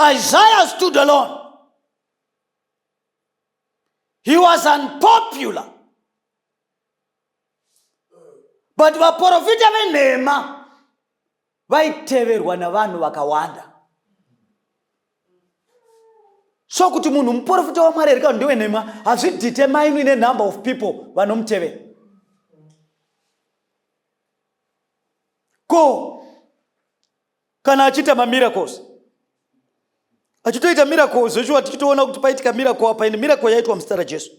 Speaker 2: Isaiah stood alone. He was unpopular. But vaprofita venhema vaiteverwa navanhu vakawanda. So kuti munhu muprofita waMwari ari kana ndewenhema hazvidetermine the number of people vanomutevera. Ko kana achiita mamiracles, achitoita miracles zvechuwa tichitoona kuti paitika miracle apa, ine miracle yaitwa muzita raJesu.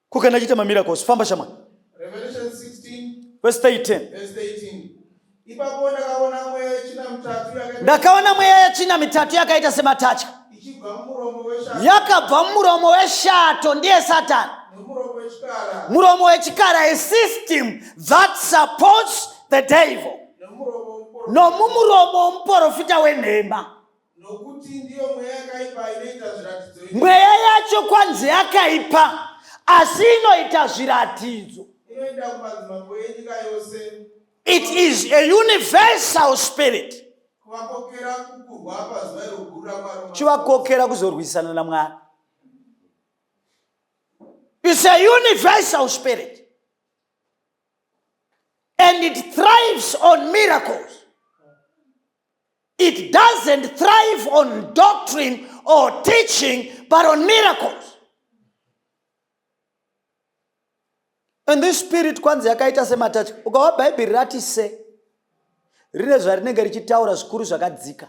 Speaker 2: Ko kana achiita mamiracles, famba shama.
Speaker 3: Revelation 16
Speaker 2: verse 13.
Speaker 3: Ipapo ndakaona mweya yechina mitatu
Speaker 2: ndakaona mweya yechina mitatu yakaita sematacha, yakabva mumuromo weshato, ndiye Satani, muromo wechikara, a system that supports the devil, nomumuromo womuprofita wenhema. Mweya yacho kwanzi yakaipa, asi inoita zviratidzo. It is a universal spirit. Chivakokera kuzorwisana naMwari. It's a universal spirit. And it thrives on miracles. It doesn't thrive on doctrine or teaching, but on miracles. And this spirit kwanza yakaita sematacha. Ukawa Bible rati se rine zvarinenge richitaura zvikuru zvakadzika.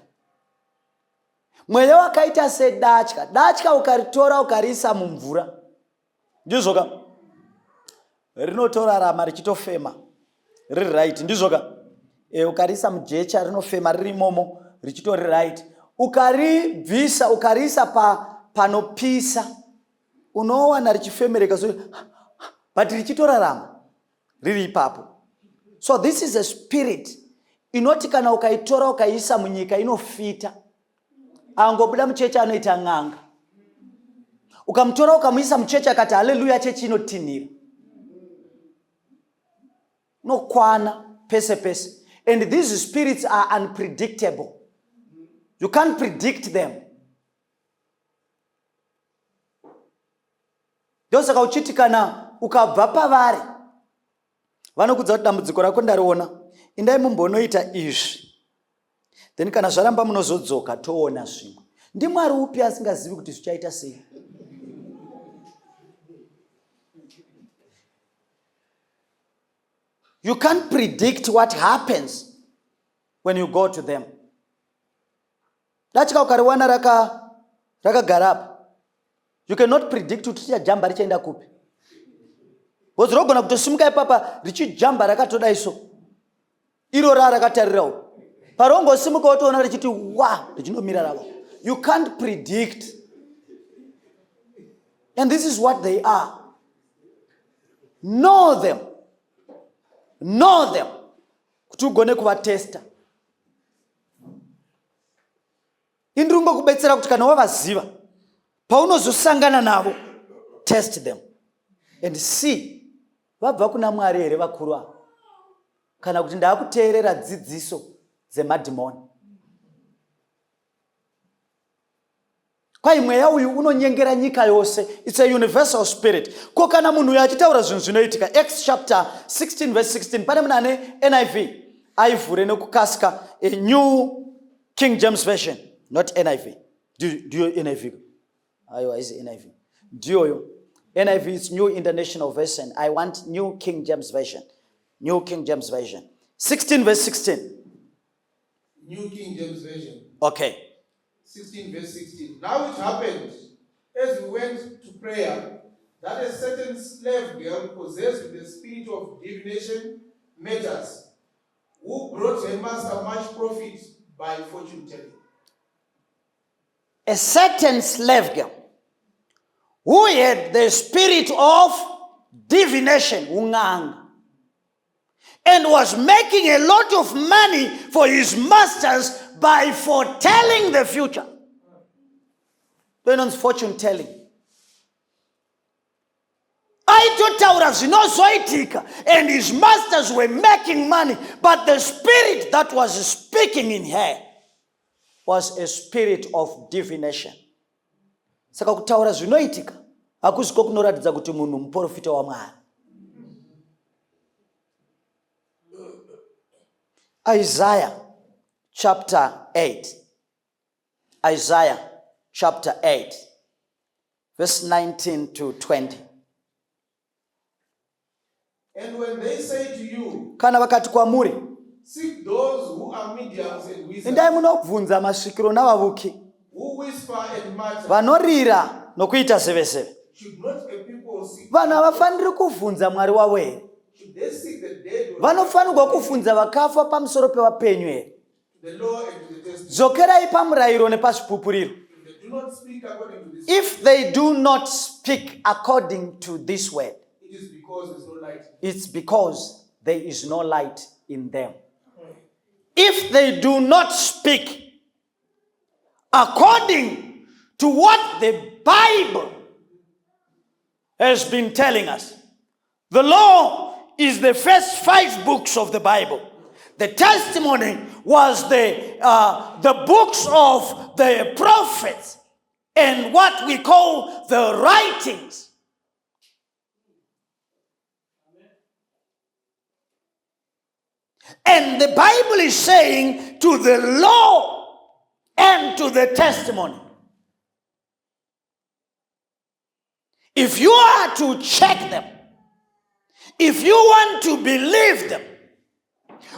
Speaker 2: Mweya wakaita sedatya. Datya ukaritora ukariisa mumvura, ndizvoka rinotorarama richitofema riri right, ndizvoka. Ukariisa mujecha rinofema riri momo richitori right. Ukaribvisa ukariisa panopisa unowana richifemereka, but richitorarama riri ipapo. So this is a spirit inoti kana ukaitora ukaiisa munyika inofita. Angobuda muchecha anoita ng'anga. Ukamtora ukamuisa muchecha akati haleluya chechi inotinhira. unokwana pese pese. And these spirits are unpredictable. You can't predict them. Ndosaka uchiti kana ukabva pavari vanokudza kuti dambudziko rako ndariona, indai mumbonoita izvi, then kana zvaramba munozodzoka toona zvimwe. Ndimwari upi asingazivi kuti zvichaita sei? You can't predict what happens when you go to them. Dachika ukariwana rakagara apa, you cannot predict kuti jamba richaenda kupi. Wozorogona kutosimuka ipapa richijamba rakatoda iso, iro rakatarirawo parongosimuka wotoona richiti wa richinomira ravo. You can't predict. And this is what they are. Know them. Know them. Kuti ugone kuvatesta. Indrungo kubetsera kuti kana wavaziva, paunozosangana navo, test them and see vabva kuna Mwari here vakuru ava, kana kuti ndaakuteerera dzidziso dzemadhimoni. Kwai mweya uyu unonyengera nyika yose. It's a universal spirit. Ko kana munhu uyu achitaura zvinhu zvinoitika, Acts chapter 16 verse 16, pane munane NIV aivhure nekukasika, a New King James Version, not NIV. Do you NIV? Ayo is NIV. Do you NIV is New International Version. I want New King James Version. New King James Version. 16 verse 16.
Speaker 3: New King James Version.
Speaker 2: Okay.
Speaker 3: 16 verse 16. Now it happened, as we went to prayer, that a certain slave girl possessed with the spirit of divination met us, who brought her master much profit by fortune telling.
Speaker 2: A certain slave girl who had the spirit of divination, ungang, and was making a lot of money for his masters by foretelling the future. Then fortune telling. Aitotaura zvinozoitika, and his masters were making money, but the spirit that was speaking in her was a spirit of divination. Saka kutaura zvinoitika hakusiko kunoratidza kuti munhu muprofita waMwari. Isaiah chapter 8. Isaiah chapter 8 verse 19 to 20.
Speaker 3: And when they say to you,
Speaker 2: kana vakati kwamuri,
Speaker 3: seek those who are mediums and wizards,
Speaker 2: endai munobvunza masvikiro navavuki,
Speaker 3: who whisper and mutter,
Speaker 2: vanorira nokuita zeveseve.
Speaker 3: should not a people seek?
Speaker 2: Vanhu havafaniri kuvhunza Mwari wavo here.
Speaker 3: Should they seek the dead or
Speaker 2: Vanofanirwa kuvhunza vakafa pamusoro pevapenyu here.
Speaker 3: the law and to the testament?
Speaker 2: Dzokerai pamurayiro nepazvipupuriro.
Speaker 3: If they do not speak according to this,
Speaker 2: If they do not speak according to this word,
Speaker 3: it is because there's no light.
Speaker 2: it's because there is no light in them. If they do not speak according to what the Bible has been telling us, the law is the first 5 books of the Bible. The testimony was the books of the prophets and what we call the writings. And the Bible is saying to the law and to the testimony. If you are to check them, if you want to believe them,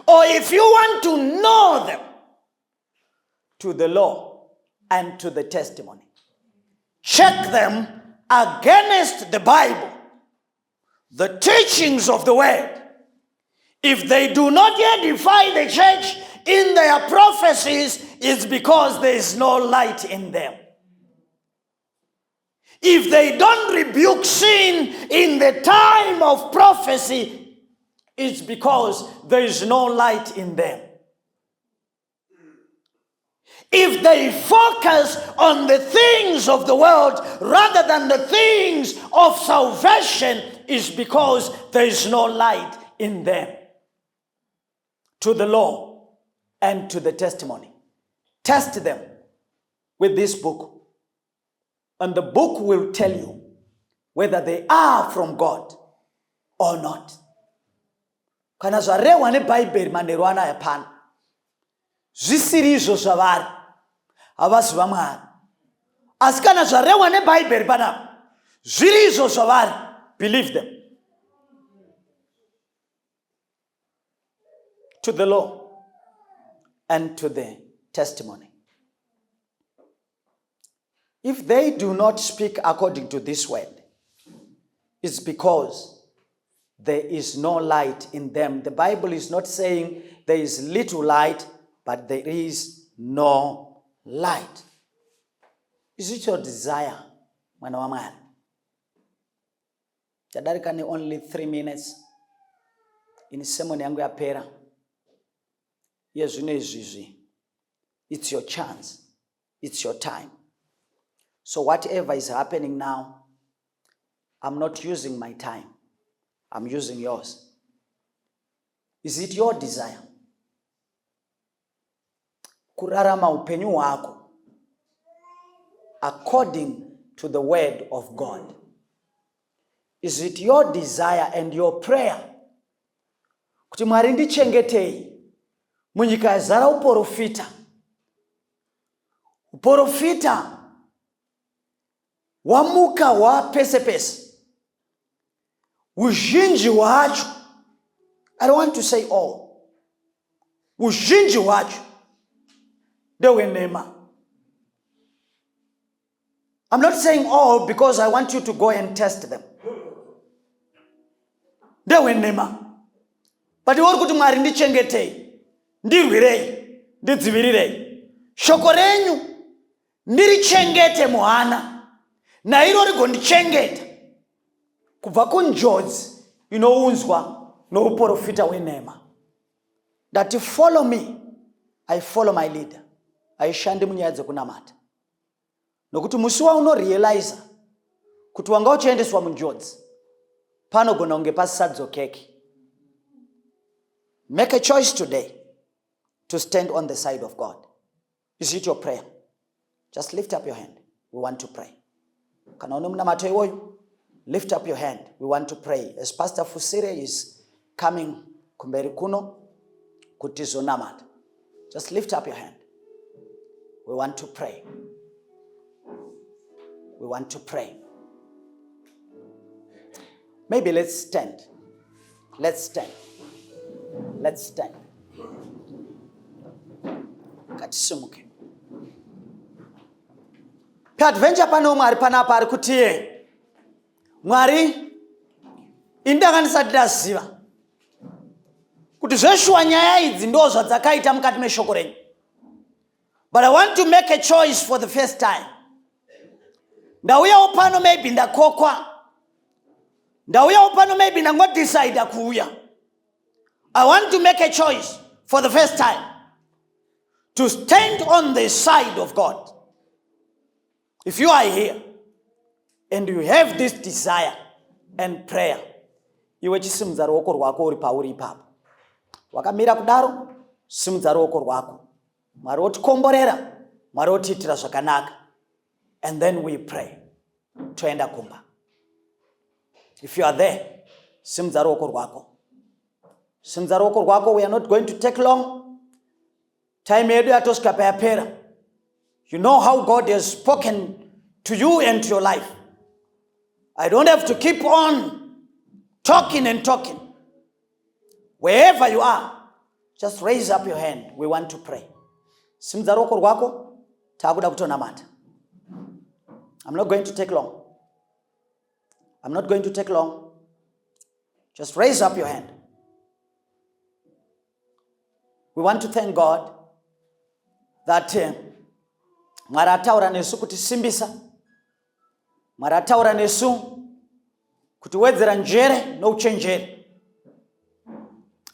Speaker 2: or if you want to know them, to the law and to the testimony. Check them against the Bible, the teachings of the word. If they do not edify the church in their prophecies, it's because there is no light in them. If they don't rebuke sin in the time of prophecy, it's because there is no light in them. If they focus on the things of the world rather than the things of salvation, it's because there is no light in them. to the law and to the testimony. Test them with this book, and the book will tell you whether they are from God or not. Kana zvarewa nebhaibheri manheru anaya pano zvisiri izvo zvavari havazi vaMwari, asi kana zvarewa nebhaibheri panapa zviri izvo zvavari, believe them. To the law and to the testimony. If they do not speak according to this word, it's because there is no light in them. The Bible is not saying there is little light, but there is no light. Is it your desire, mwana wa Mwari? Tadarika ni only 3 minutes. In sermon yangu yapera. Yes, you know, it's your chance. It's your time. So whatever is happening now, I'm not using my time. I'm using yours. Is it your desire? Kurarama upenyu wako according to the word of God. Is it your desire and your prayer? Kuti Mwari ndichengetei munyika yazara uporofita. Uporofita wamuka wa pese pese. Uzhinji wacho, I don't want to say all. Uzhinji wacho ndewenema. I'm not saying all because I want you to go and test them. Ndewenema. But uri kuti Mwari ndichengetei, ndirwirei, ndidzivirirei. Shoko renyu ndirichengete muhana, nairo rigondichengeta kubva kunjodzi inounzwa nouprofita wenema. That if follow me, I follow my leader. Aishande munyaya dzekunamata. Nokuti musi waunorealize kuti wanga uchiendeswa munjodzi, panogona kunge pasadzokeki. Make a choice today to stand on the side of God. Is it your prayer? Just lift up your hand. We want to pray. Kana unomnamato iwoyo, lift up your hand. We want to pray. As Pastor Fusire is coming kumberi kuno kutizonamata, just lift up your hand. We want to pray. We want to pray. Maybe let's stand. Let's stand. Let's stand. Katisimuke. Peadventure pano Mwari panapa ari kuti Mwari indakanisa ndaziva kuti zveshuwa nyaya idzi ndo zvadzakaita mukati meshoko renyu. But I want to make a choice for the first time. Ndauyawo pano maybe ndakokwa. Ndauyawo pano maybe ndangodecide kuuya. I want to make a choice for the first time to stand on the side of God. If you are here and you have this desire and prayer, iwe chisimudza ruoko rwako uri pauri ipapo. Wakamira kudaro, simudza ruoko rwako. Mwari otikomborera, Mwari otiitira zvakanaka. And then we pray. Toenda kumba. If you are there, simudza ruoko rwako. Simudza ruoko rwako. We are not going to take long. Time yedu yatosvika payapera. You know how God has spoken to you and to your life. I don't have to keep on talking and talking. Wherever you are, just raise up your hand. We want to pray. Simudza ruoko rwako, takuda kutonamata. I'm not going to take long. I'm not going to take long. Just raise up your hand. We want to thank God that Mwari ataura nesu kuti simbisa. Mwari ataura nesu kuti wedzera njere nouchenjeri.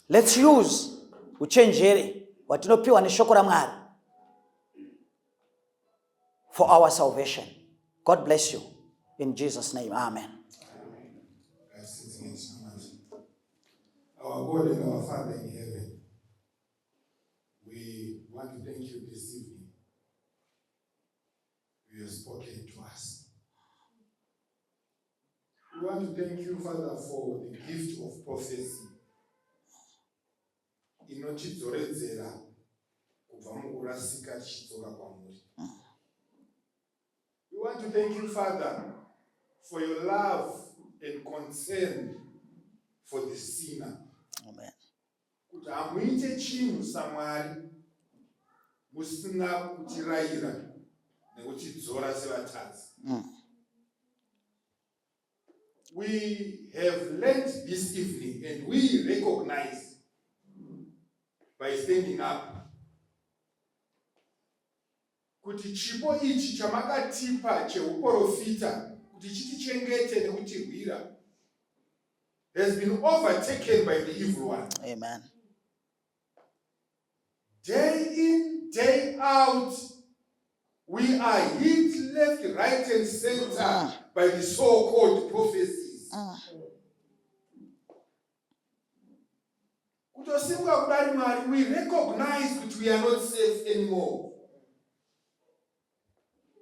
Speaker 2: Let's use uchenjeri watinopiwa neshoko raMwari for our salvation. God bless you. In Jesus' name, amen.
Speaker 4: Our God and our Father in heaven, thank you, Father, for the gift of prophecy. Inochidzoredzera kubva mukurasika tichidzoka kwamuri. We want to thank you, Father, for your love and concern for the sinner.
Speaker 2: Amen.
Speaker 4: Kuti hamuite chinhu saMwari musina kutirayira nekutidzora sevatadzi. We have learned this evening and we recognize by standing up kuti chipo ichi chamakatipa cheuprofita kuti chitichengete nekutirwira has been overtaken by the evil one.
Speaker 2: Amen.
Speaker 4: Day in, day out, we are hit left, right, and center by the so-called prophecies. Kutosimuka kudari Mwari, we recognize that we are not safe anymore.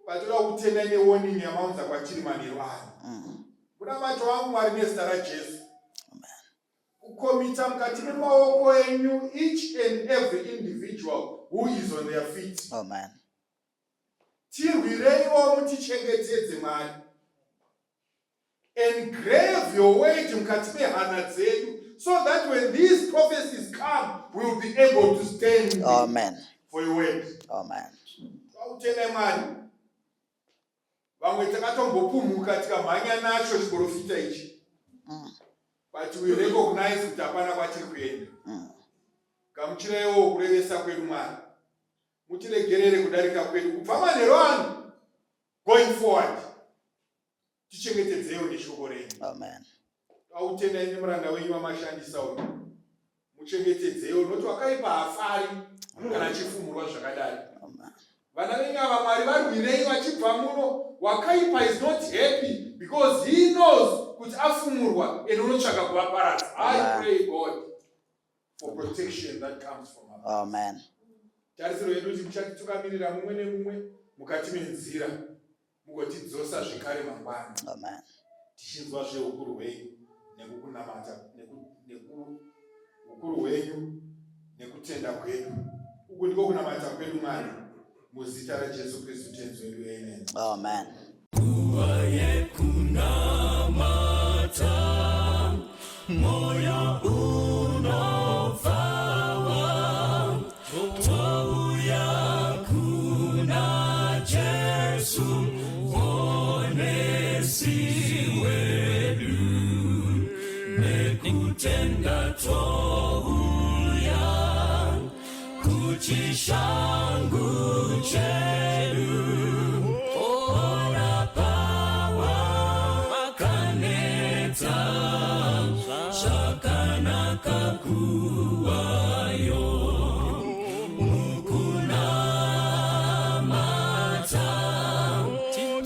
Speaker 4: Patoda kutenda ine warning yamaunza kwachiri manheru ano. Kuna macho wangu Mwari nezita raJesu. Kukomita mukati memaoko enyu each and every individual who is on their feet.
Speaker 2: Amen.
Speaker 4: Tirwireiwo mutichengetedze Mwari. Engrave your word mukati mehana dzedu so that when these prophecies come, we will be able to stand for your word.
Speaker 2: Amen.
Speaker 4: Tautenda Mwari. Vamwe takatombopumuka tikamhanya nacho chiprofita ichi. But we recognize kuti hapana kwatiri kuenda. Gamuchiraiwo kurevesa kwedu Mwari. Mutiregerere kudarika kwedu kubva manheru ano going forward. Tichengetedzewo neshoko renyu.
Speaker 2: Amen.
Speaker 4: Tautenda ine muranda wenyu wamashandisa uyu. Muchengetedzewo noti wakaipa hafari kana chifumurwa zvakadai. Vana venyu ava Mwari varwirei vachibva muno. Wakaipa is not happy because he knows kuti afumurwa and unotsvaka kuvaparadza. I pray God for protection that comes from above.
Speaker 2: Amen.
Speaker 4: Tarisiro yedu kuti muchatitukamirira mumwe nemumwe mukati menzira mugotidzosa zvekare mangwana.
Speaker 2: Amen.
Speaker 4: Tichinzwa zveukuru hwenyu nekukunamata ukuru hwenyu nekutenda kwedu. Uku ndiko kunamata kwedu Mwari. Muzita raJesu Kristu tenzi wedu. Amen.
Speaker 2: Amen.
Speaker 1: Uwaye kunamata moyo unofawa touya kuna Jesu onesi wedu nekutenda touya kuchishangu chedu ora pawa makaneta shakanaka kuwayo mukunamata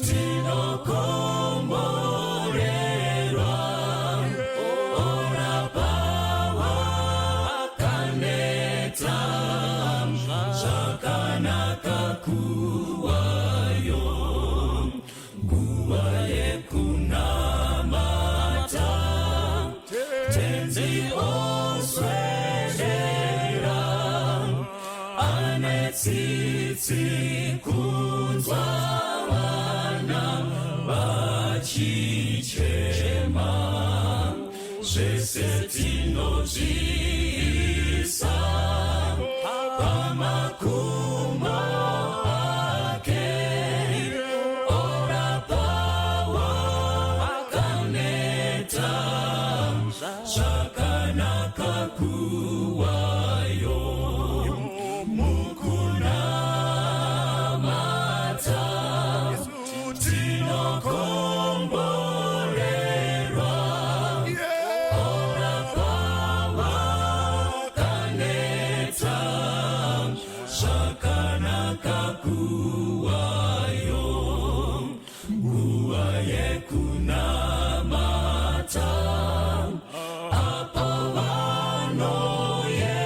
Speaker 1: tinokomborerwa ora pawa makaneta shakanaka kuwayo nguva yekunamata tenzi oswedera ane tsitsi kunzwa vana vachichema zvese tinozviisa pamakumo ake ora pawa akaneta zvakanaka kuwayo mukunamata tinokomborerwa ora pawa akaneta zvakanaka kuwayo nguva yekunamata apo vanoenda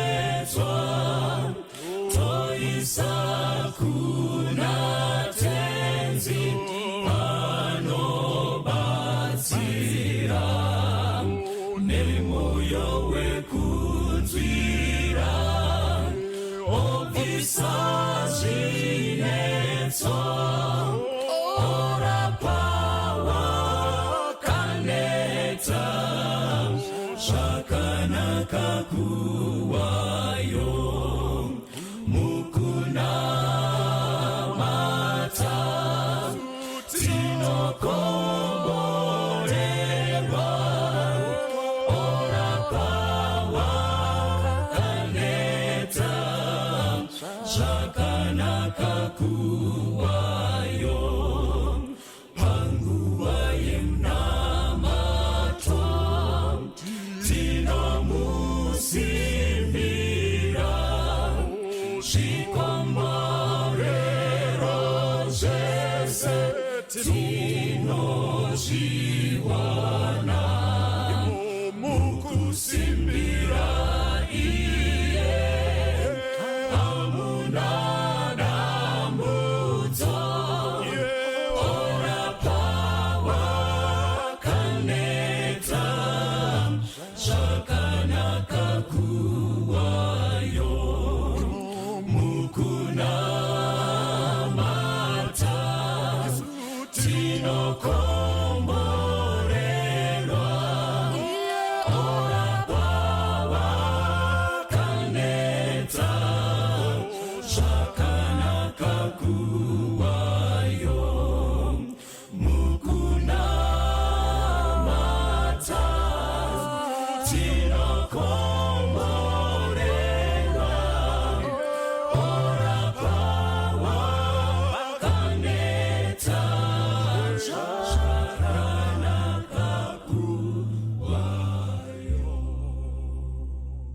Speaker 1: moyo wekunzwira obvisa zvinetso orapawa kaneta zvakanaka kuwayo mukuna